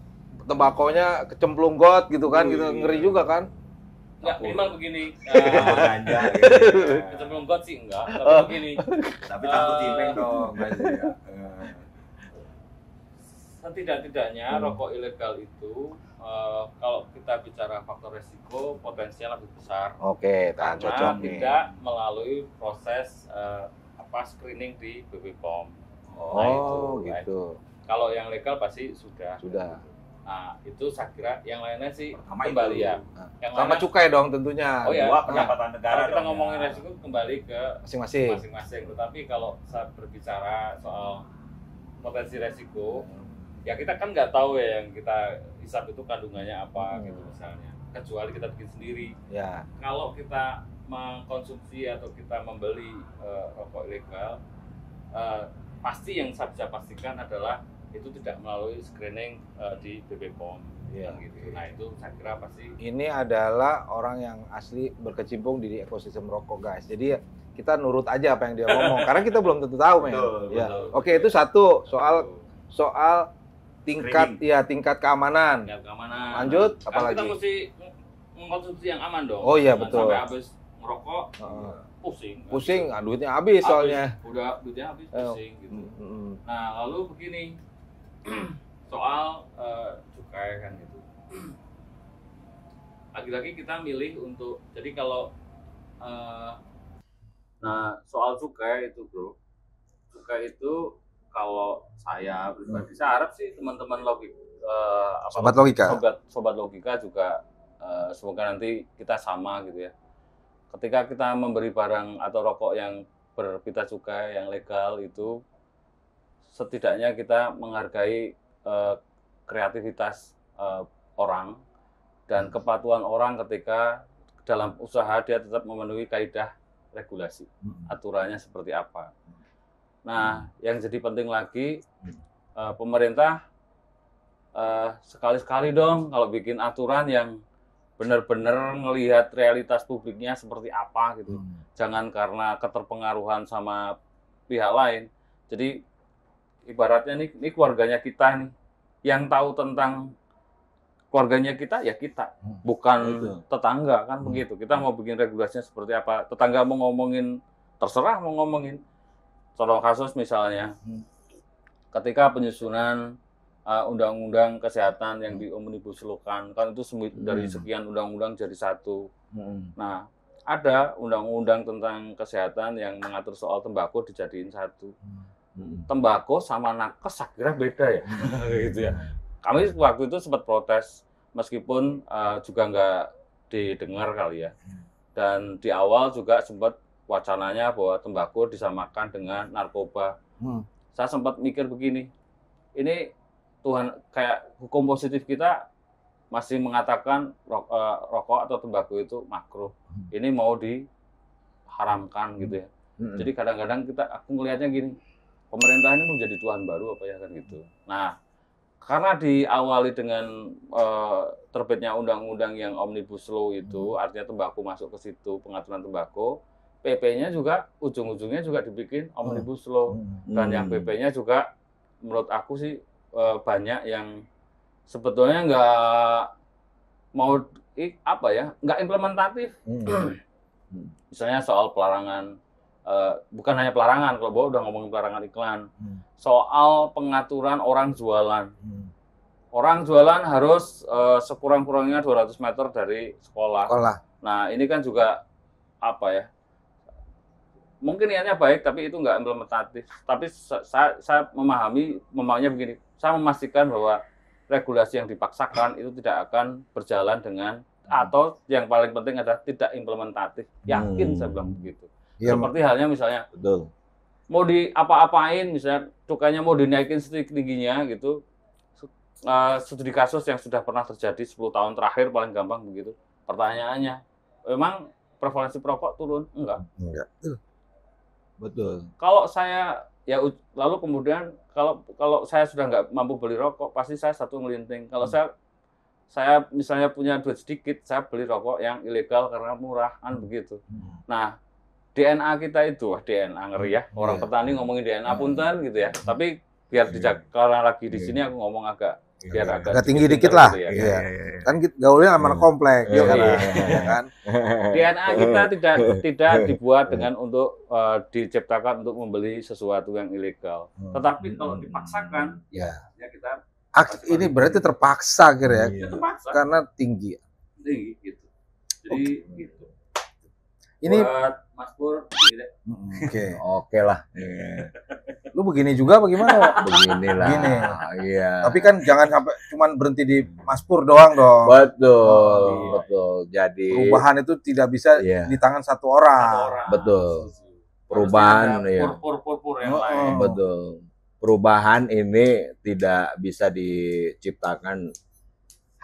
tembakonya kecemplung got gitu kan, gitu ngeri juga kan. Enggak, memang begini. Ganja gitu. Kecemplung got sih enggak, tapi begini. Tapi takut tipeng dong, Mas ya. Setidak-tidaknya rokok ilegal itu kalau kita bicara faktor resiko potensial lebih besar. Oke, karena tidak melalui proses screening di BPOM. Oh, nah, gitu. Kalau yang legal pasti sudah. Nah, itu saya kira yang lainnya sih kembali ya. Yang sama cukai dong tentunya. Oh ya, pendapatan negara. Kalau kita ngomongin resiko kembali ke masing-masing. Tetapi kalau saya berbicara soal potensi resiko, ya kita kan nggak tahu ya yang kita hisap itu kandungannya apa gitu misalnya. Kecuali kita bikin sendiri. Ya. Kalau kita mengkonsumsi atau kita membeli rokok ilegal, pasti yang saya bisa pastikan adalah itu tidak melalui screening di BPOM. Ya. Gitu. Nah itu saya kira pasti. Ini adalah orang yang asli berkecimpung di ekosistem rokok, guys. Jadi kita nurut aja apa yang dia ngomong, karena kita belum tentu tahu, men. Ya. Oke, itu satu soal tingkat keamanan. Lanjut, apalagi? Kita mesti mengkonsumsi yang aman dong. Oh iya, betul. Sampai habis merokok pusing, duitnya habis soalnya. Udah duitnya habis pusing gitu. Nah, lalu begini. Soal cukai kan gitu. Lagi-lagi kita milih untuk jadi kalau soal cukai itu, Bro. Cukai itu kalau saya pribadi, saya harap sih teman-teman sobat logika juga semoga nanti kita sama gitu ya. Ketika kita memberi barang atau rokok yang berpita cukai yang legal itu, setidaknya kita menghargai kreativitas orang dan kepatuhan orang ketika dalam usaha dia tetap memenuhi kaidah regulasi, aturannya seperti apa. Nah, yang jadi penting lagi, pemerintah sekali-sekali dong kalau bikin aturan yang benar-benar ngelihat realitas publiknya seperti apa gitu. Jangan karena keterpengaruhan sama pihak lain. Jadi ibaratnya ini keluarganya kita nih, yang tahu tentang keluarganya kita ya kita, bukan tetangga kan begitu. Kita mau bikin regulasinya seperti apa, tetangga mau ngomongin terserah mau ngomongin. Contoh kasus misalnya, ketika penyusunan undang-undang kesehatan yang di Omnibus Law kan itu dari sekian undang-undang jadi satu. Nah, ada undang-undang tentang kesehatan yang mengatur soal tembakau dijadiin satu. Tembakau sama nakes saya kira beda ya. Gitu ya. Kami waktu itu sempat protes, meskipun juga nggak didengar kali ya. Dan di awal juga sempat wacananya bahwa tembakau disamakan dengan narkoba. Saya sempat mikir begini, ini Tuhan kayak hukum positif kita masih mengatakan rokok atau tembakau itu makruh. Ini mau diharamkan gitu ya. Jadi kadang-kadang aku ngelihatnya gini, pemerintah ini menjadi Tuhan baru apa ya kan gitu. Nah, karena diawali dengan terbitnya undang-undang yang Omnibus Law itu, artinya tembakau masuk ke situ, pengaturan tembakau, PP-nya juga ujung-ujungnya juga dibikin Omnibus Law. Dan yang PP-nya juga menurut aku sih banyak yang sebetulnya nggak mau nggak implementatif. Misalnya soal pelarangan, bukan hanya pelarangan, kalau udah ngomongin pelarangan iklan, soal pengaturan orang jualan. Orang jualan harus sekurang-kurangnya 200 meter dari sekolah. Nah, ini kan juga mungkin niatnya baik, tapi itu nggak implementatif. Tapi saya memahaminya begini, saya memastikan bahwa regulasi yang dipaksakan itu tidak akan berjalan dengan, atau yang paling penting adalah tidak implementatif. Yakin saya bilang begitu. Ya, seperti halnya misalnya, mau diapa-apain, misalnya cukainya mau dinaikin setingginya gitu, studi kasus yang sudah pernah terjadi 10 tahun terakhir paling gampang begitu. Pertanyaannya, memang prevalensi perokok turun? Enggak. Betul. Kalau saya ya lalu kemudian kalau saya sudah nggak mampu beli rokok, pasti saya satu ngelinting. Kalau saya misalnya punya duit sedikit, saya beli rokok yang ilegal karena murah, kan begitu. Nah, DNA kita itu, DNA ngeri ya. Orang petani ngomongin DNA punten gitu ya. Tapi biar dijaga, karena lagi di sini aku ngomong agak tinggi dikit lah. Gitu ya. Iya. Kan gaulnya sama komplek ya kan. DNA kita tidak dibuat dengan untuk diciptakan untuk membeli sesuatu yang ilegal. Tetapi kalau dipaksakan, ya kita ini berarti terpaksa kira ya. Terpaksa. Karena tinggi gitu. Jadi gitu. Ini buat Mas Pur, Oke lah. Lu begini juga bagaimana? Beginilah. Gini. Iya. Tapi kan jangan sampai cuman berhenti di Mas Pur doang dong. Betul. Jadi perubahan itu tidak bisa di tangan satu orang. Betul. Perubahan ya. Pur yang lain. Betul. Perubahan ini tidak bisa diciptakan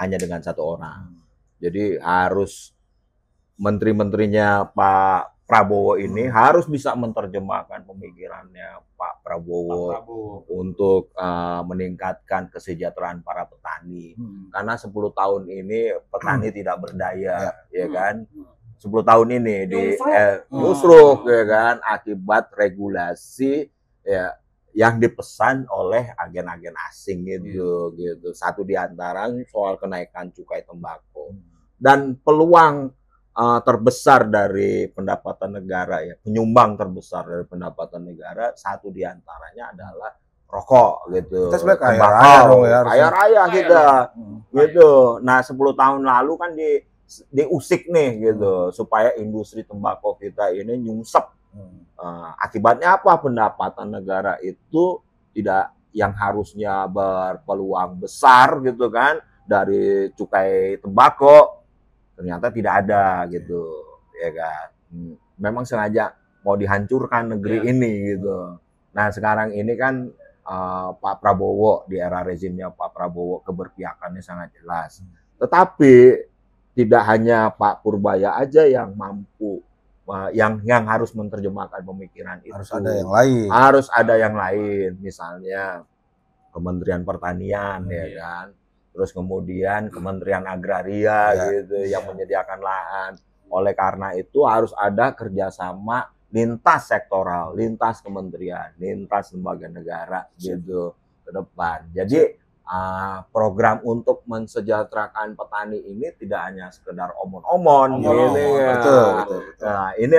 hanya dengan satu orang. Jadi harus menteri-menterinya Pak Prabowo ini harus bisa menerjemahkan pemikirannya Pak Prabowo untuk meningkatkan kesejahteraan para petani. Karena 10 tahun ini petani tidak berdaya, ya kan? 10 tahun ini justru ya kan akibat regulasi ya yang dipesan oleh agen-agen asing gitu. Satu di antara soal kenaikan cukai tembakau. Dan peluang terbesar dari pendapatan negara ya, penyumbang terbesar dari pendapatan negara, satu di antaranya adalah rokok gitu. Kita sebenarnya kaya raya dong ya. Kaya raya kita. Gitu. Nah, 10 tahun lalu kan diusik nih gitu supaya industri tembakau kita ini nyungsep. Akibatnya apa? Pendapatan negara itu tidak yang harusnya berpeluang besar gitu kan dari cukai tembakau ternyata tidak ada gitu, ya kan. Memang sengaja mau dihancurkan negeri ini gitu. Nah sekarang ini kan Pak Prabowo di era rezimnya Pak Prabowo keberpihakannya sangat jelas. Tetapi tidak hanya Pak Purbaya aja yang mampu, yang harus menerjemahkan pemikiran itu. Harus ada yang lain. Harus ada yang lain, misalnya Kementerian Pertanian, ya kan. Terus kemudian Kementerian Agraria gitu yang menyediakan lahan. Oleh karena itu harus ada kerjasama lintas sektoral, lintas kementerian, lintas lembaga negara gitu ke depan. Jadi program untuk mensejahterakan petani ini tidak hanya sekedar omon-omon gitu. Betul. Nah, ini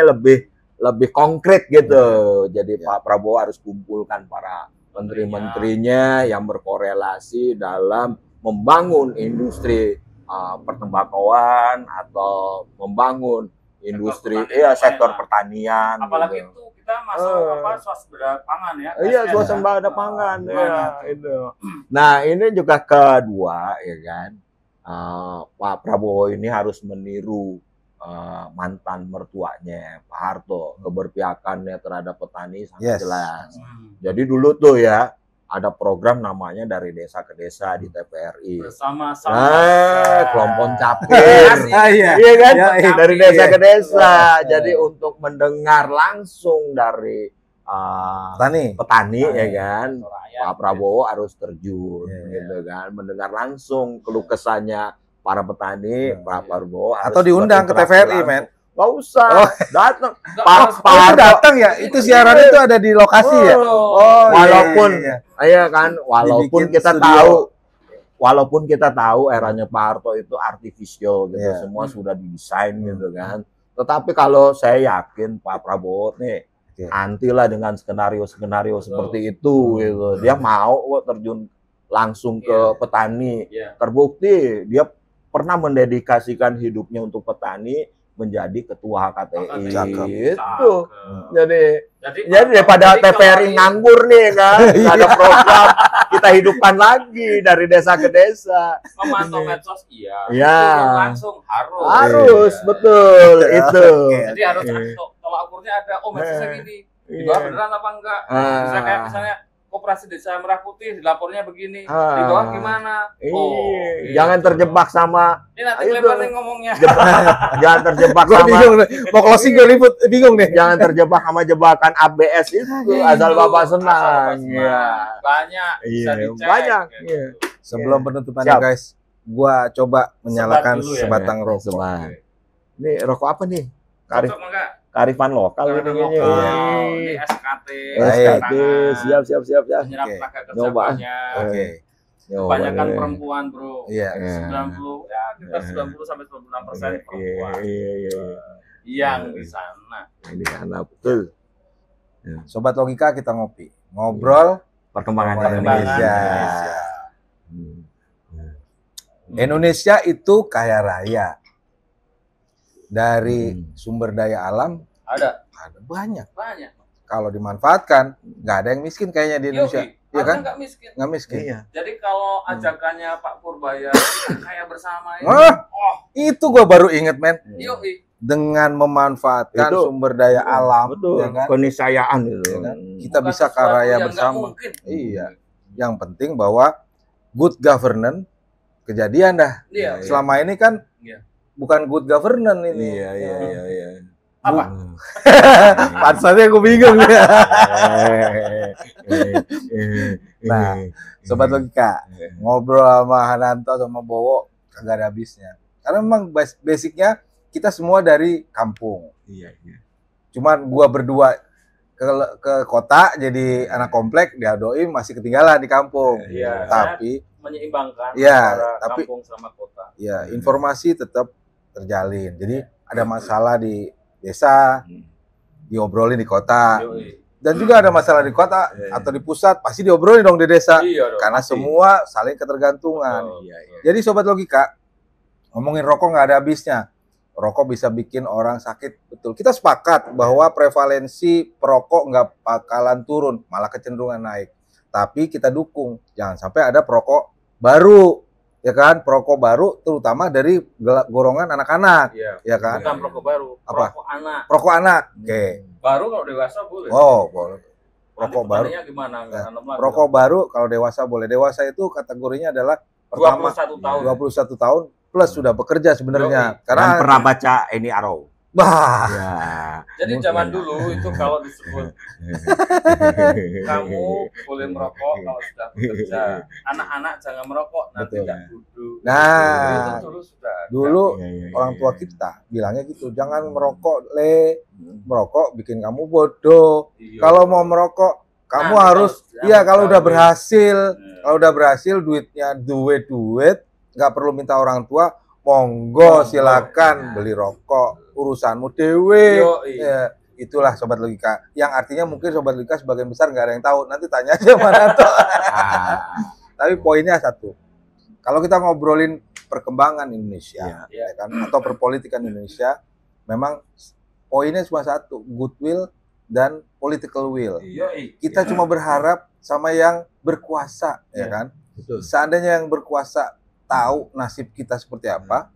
lebih konkret gitu. Jadi Pak Prabowo harus kumpulkan para menteri-menterinya yang berkorelasi dalam membangun industri pertembakauan atau membangun industri sektor pertanian. Apalagi gitu. Itu kita masuk swasembada pangan ya. Iya, swasembada pangan ya itu. Nah, ini juga kedua ya kan. Pak Prabowo ini harus meniru mantan mertuanya Pak Harto, keberpihakannya terhadap petani sangat jelas. Jadi dulu tuh ya ada program namanya dari desa ke desa di TPRI. Bersama-sama. Kelompok capir. Iya kan? Dari desa ke desa. Jadi untuk mendengar langsung dari petani ya kan. Pak Prabowo harus terjun gitu kan. Mendengar langsung keluh kesahnya para petani, Pak Prabowo atau diundang ke TVRI, men. Gak usah, datang. Pak datang ya, itu siaran itu ada di lokasi ya. Walaupun, kan, walaupun kita tahu eranya Pak Harto itu artificial gitu, semua sudah didesain gitu kan. Tetapi kalau saya yakin Pak Prabowo nih antilah dengan skenario-skenario seperti itu gitu. Dia mau terjun langsung ke petani. Terbukti dia pernah mendedikasikan hidupnya untuk petani, menjadi ketua HKTI itu. Jadi daripada TVRI nganggur nih kan, ada program kita hidupkan lagi dari desa ke desa. Memantau medsos langsung harus betul itu. Jadi harus tolak ukurnya ada medsosnya gini. Di bawah beneran apa enggak? Misalnya Koperasi Desa Merah Putih dilapornya begini, di bawah gimana? Iya. Jangan terjebak sama ini nanti lebar nih ngomongnya. Jangan terjebak Gua sama bingung nih. Mau closing gue ribut, bingung nih. jangan terjebak sama jebakan ABS itu. Asal Bapak senang. Iya. Banyak bisa Iya, dicek. banyak. gitu. Iya. Sebelum penutupan Siap. guys, gua coba menyalakan dulu ya. sebatang rokok. Sebat. Ini rokok apa nih? Cocok enggak? Kearifan lokal ini Karena kayaknya. lokal, Iya. ini SKT, SKT, tangan, siap. menyerap Oke. tenaga kerja Nyoba. banyak. Oke. Kebanyakan perempuan, bro. Iya. 90, ya kita 90 sampai 96% perempuan Iya. yang di sana. Ini karena betul. Sobat Logika, kita ngopi. Ngobrol Perkembangan Indonesia. Hmm. Indonesia itu kaya raya. Dari sumber daya alam Ada banyak. banyak. Kalau dimanfaatkan, nggak ada yang miskin kayaknya di Indonesia. Iya kan? Nggak miskin. Nggak miskin. Iya. Jadi kalau ajakannya Pak Purbaya kita kaya bersama ini, Wah, oh, itu gua baru inget, men. yoi. Dengan memanfaatkan Itu. sumber daya alam, Betul. ya kan? Keniscayaan itu. Ya kan? Kita Bukan bisa sesuatu kaya yang nggak bersama. mungkin. Iya. Yang penting bahwa good governance kejadian dah. Iya. Selama ini kan Iya. bukan good governance ini. Iya. Apa? Pansanya aku bingung ya. Nah, Sobat Logika, ngobrol sama Hananto sama Bowo kagak ada habisnya. Karena memang basicnya kita semua dari kampung. Iya. Cuman gua berdua ke kota jadi anak komplek, dia doi masih ketinggalan di kampung. Iya. Tapi Menyeimbangkan Iya, antara tapi- kampung sama kota. ya informasi tetap terjalin. Jadi ada masalah di desa, diobrolin di kota. Yoi. Dan juga ada masalah di kota atau di pusat, pasti diobrolin dong di desa. Iya dong. Karena semua saling ketergantungan. Oh. Iya. Jadi Sobat Logika, ngomongin rokok nggak ada habisnya. Rokok bisa bikin orang sakit, betul. Kita sepakat bahwa prevalensi perokok nggak bakalan turun, malah kecenderungan naik. Tapi kita dukung, jangan sampai ada perokok baru, ya kan? Perokok baru terutama dari golongan anak-anak, Iya. ya kan? Bukan perokok baru, Apa? perokok anak. Perokok anak, oke. Baru kalau dewasa boleh. Oh, boleh. Perokok Nanti baru. pertanyaannya gimana? Nggak tanam lagi. Perokok baru kalau dewasa boleh. Dewasa itu kategorinya adalah pertama 21 tahun. 21 tahun plus sudah bekerja sebenarnya. Dan pernah baca ini Arrow. Bah, Ya. Jadi zaman dulu itu kalau disebut kamu boleh merokok kalau sudah bekerja. Anak-anak jangan merokok nanti Betul. tidak duduk. Nah, itu dulu sudah ada. dulu Iya. orang tua kita bilangnya gitu, jangan merokok merokok bikin kamu bodoh. Iya. Kalau mau merokok kamu Nah, harus harus iya kalau udah kawin. berhasil, Nah. kalau udah berhasil duitnya duit, nggak perlu minta orang tua, monggo Monggo. silakan Ya. beli rokok, urusanmu dewe. Yoi. Ya, itulah Sobat Logika. Yang artinya mungkin Sobat Logika sebagian besar nggak ada yang tahu. Nanti tanya aja mana tuh. Tapi poinnya satu. Kalau kita ngobrolin perkembangan Indonesia, Iya. ya kan, atau perpolitikan Indonesia, memang poinnya cuma satu, goodwill dan political will. Yoi. Kita Ya. cuma berharap sama yang berkuasa, ya Iya. kan? Betul. Seandainya yang berkuasa tahu nasib kita seperti apa,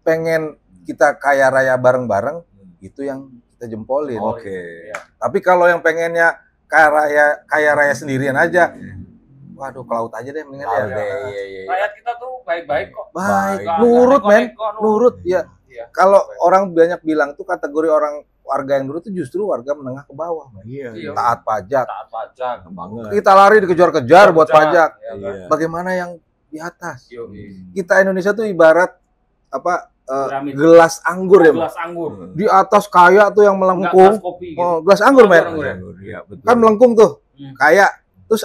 pengen kita kaya raya bareng-bareng, itu yang kita jempolin. Oke. Iya. Tapi kalau yang pengennya kaya raya sendirian aja, waduh ke laut aja deh mendingan ya. Iya. Rakyat kita tuh baik-baik kok. Baik, Nggak nurut men, neko-neko, nurut ya. Iya. Kalau orang banyak bilang tuh kategori orang warga yang nurut itu justru warga menengah ke bawah, men. Iya. Iya. Taat pajak. Taat pajak. Banget. Kita lari dikejar-kejar buat pajak. Ya, kan? Iya. Bagaimana yang di atas? Yoi. Kita Indonesia tuh ibarat apa? Piramid. Gelas anggur ya, men. Gelas anggur. Di atas kaya tuh yang Enggak melengkung. gelas kopi gitu. Oh, gelas anggur, men. Anggur ya? Iya, betul. Kan melengkung tuh. Hmm. Kaya. Terus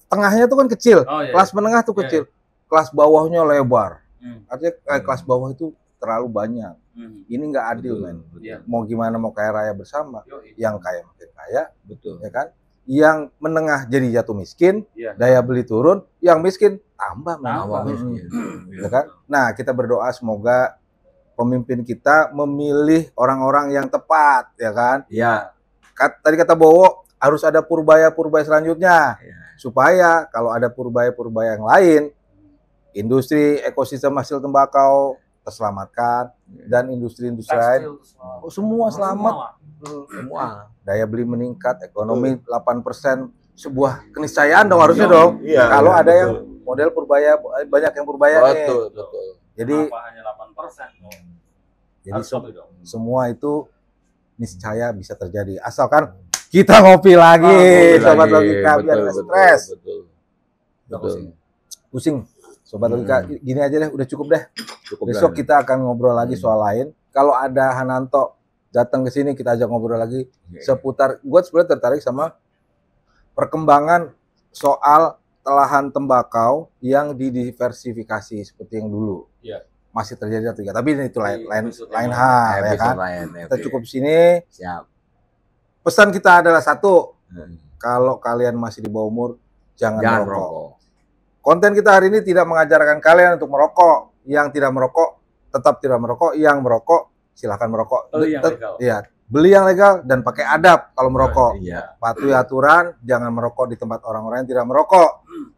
tengahnya tuh kan kecil. Oh, iya. Kelas menengah tuh Iya, kecil. Kelas bawahnya lebar. Hmm. Artinya kelas bawah itu terlalu banyak. Hmm. Ini nggak adil, men. Iya. Mau gimana mau kaya raya bersama. Yoi. Yang kaya makin kaya, Betul. ya kan? Yang menengah jadi jatuh miskin, Iya. daya beli turun, yang miskin tambah, men. Tambah miskin. Ya kan? Nah, kita berdoa semoga pemimpin kita memilih orang-orang yang tepat, ya kan? Iya. Tadi kata Bowo, harus ada purbaya-purbaya selanjutnya. Iya. Supaya kalau ada purbaya-purbaya yang lain, industri ekosistem hasil tembakau terselamatkan, dan industri-industri lain semua selamat. Semua. Daya beli meningkat, ekonomi 8% sebuah keniscayaan dong harusnya dong. Iya, kalau ada betul. yang model purbaya, banyak yang purbaya nih. Betul. Jadi Kenapa hanya 8%? jadi Harus lebih dong. semua itu niscaya bisa terjadi asalkan kita ngopi lagi, sobat logika, biar nggak stres. Betul. Pusing, sobat logika, gini aja deh, udah cukup deh. Cukup Besok dah. kita akan ngobrol lagi soal lain. Kalau ada Hananto datang ke sini, kita ajak ngobrol lagi seputar. Gue sebenarnya tertarik sama perkembangan soal lahan tembakau yang didiversifikasi seperti yang dulu. Iya. Masih terjadi atau tidak? Tapi itu lain Episode hal, ya kan? Kita cukup sini. Siap. Pesan kita adalah satu, kalau kalian masih di bawah umur, jangan merokok. Konten kita hari ini tidak mengajarkan kalian untuk merokok. Yang tidak merokok, tetap tidak merokok. Yang merokok, silahkan merokok. Beli yang legal. Iya, beli yang legal dan pakai adab kalau merokok. Iya. Patuhi aturan, jangan merokok di tempat orang-orang yang tidak merokok.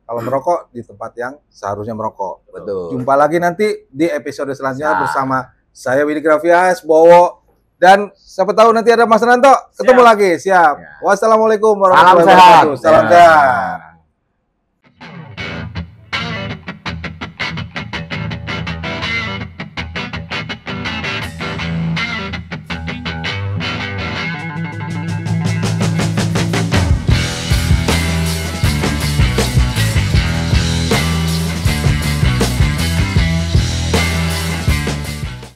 Kalau merokok, di tempat yang seharusnya merokok. Betul. Jumpa lagi nanti di episode selanjutnya bersama saya Widhi Grafias, Bowo, dan siapa tahu nanti ada Mas Nanto. Ketemu lagi, siap. Wassalamualaikum warahmatullahi wabarakatuh. Salam sehat.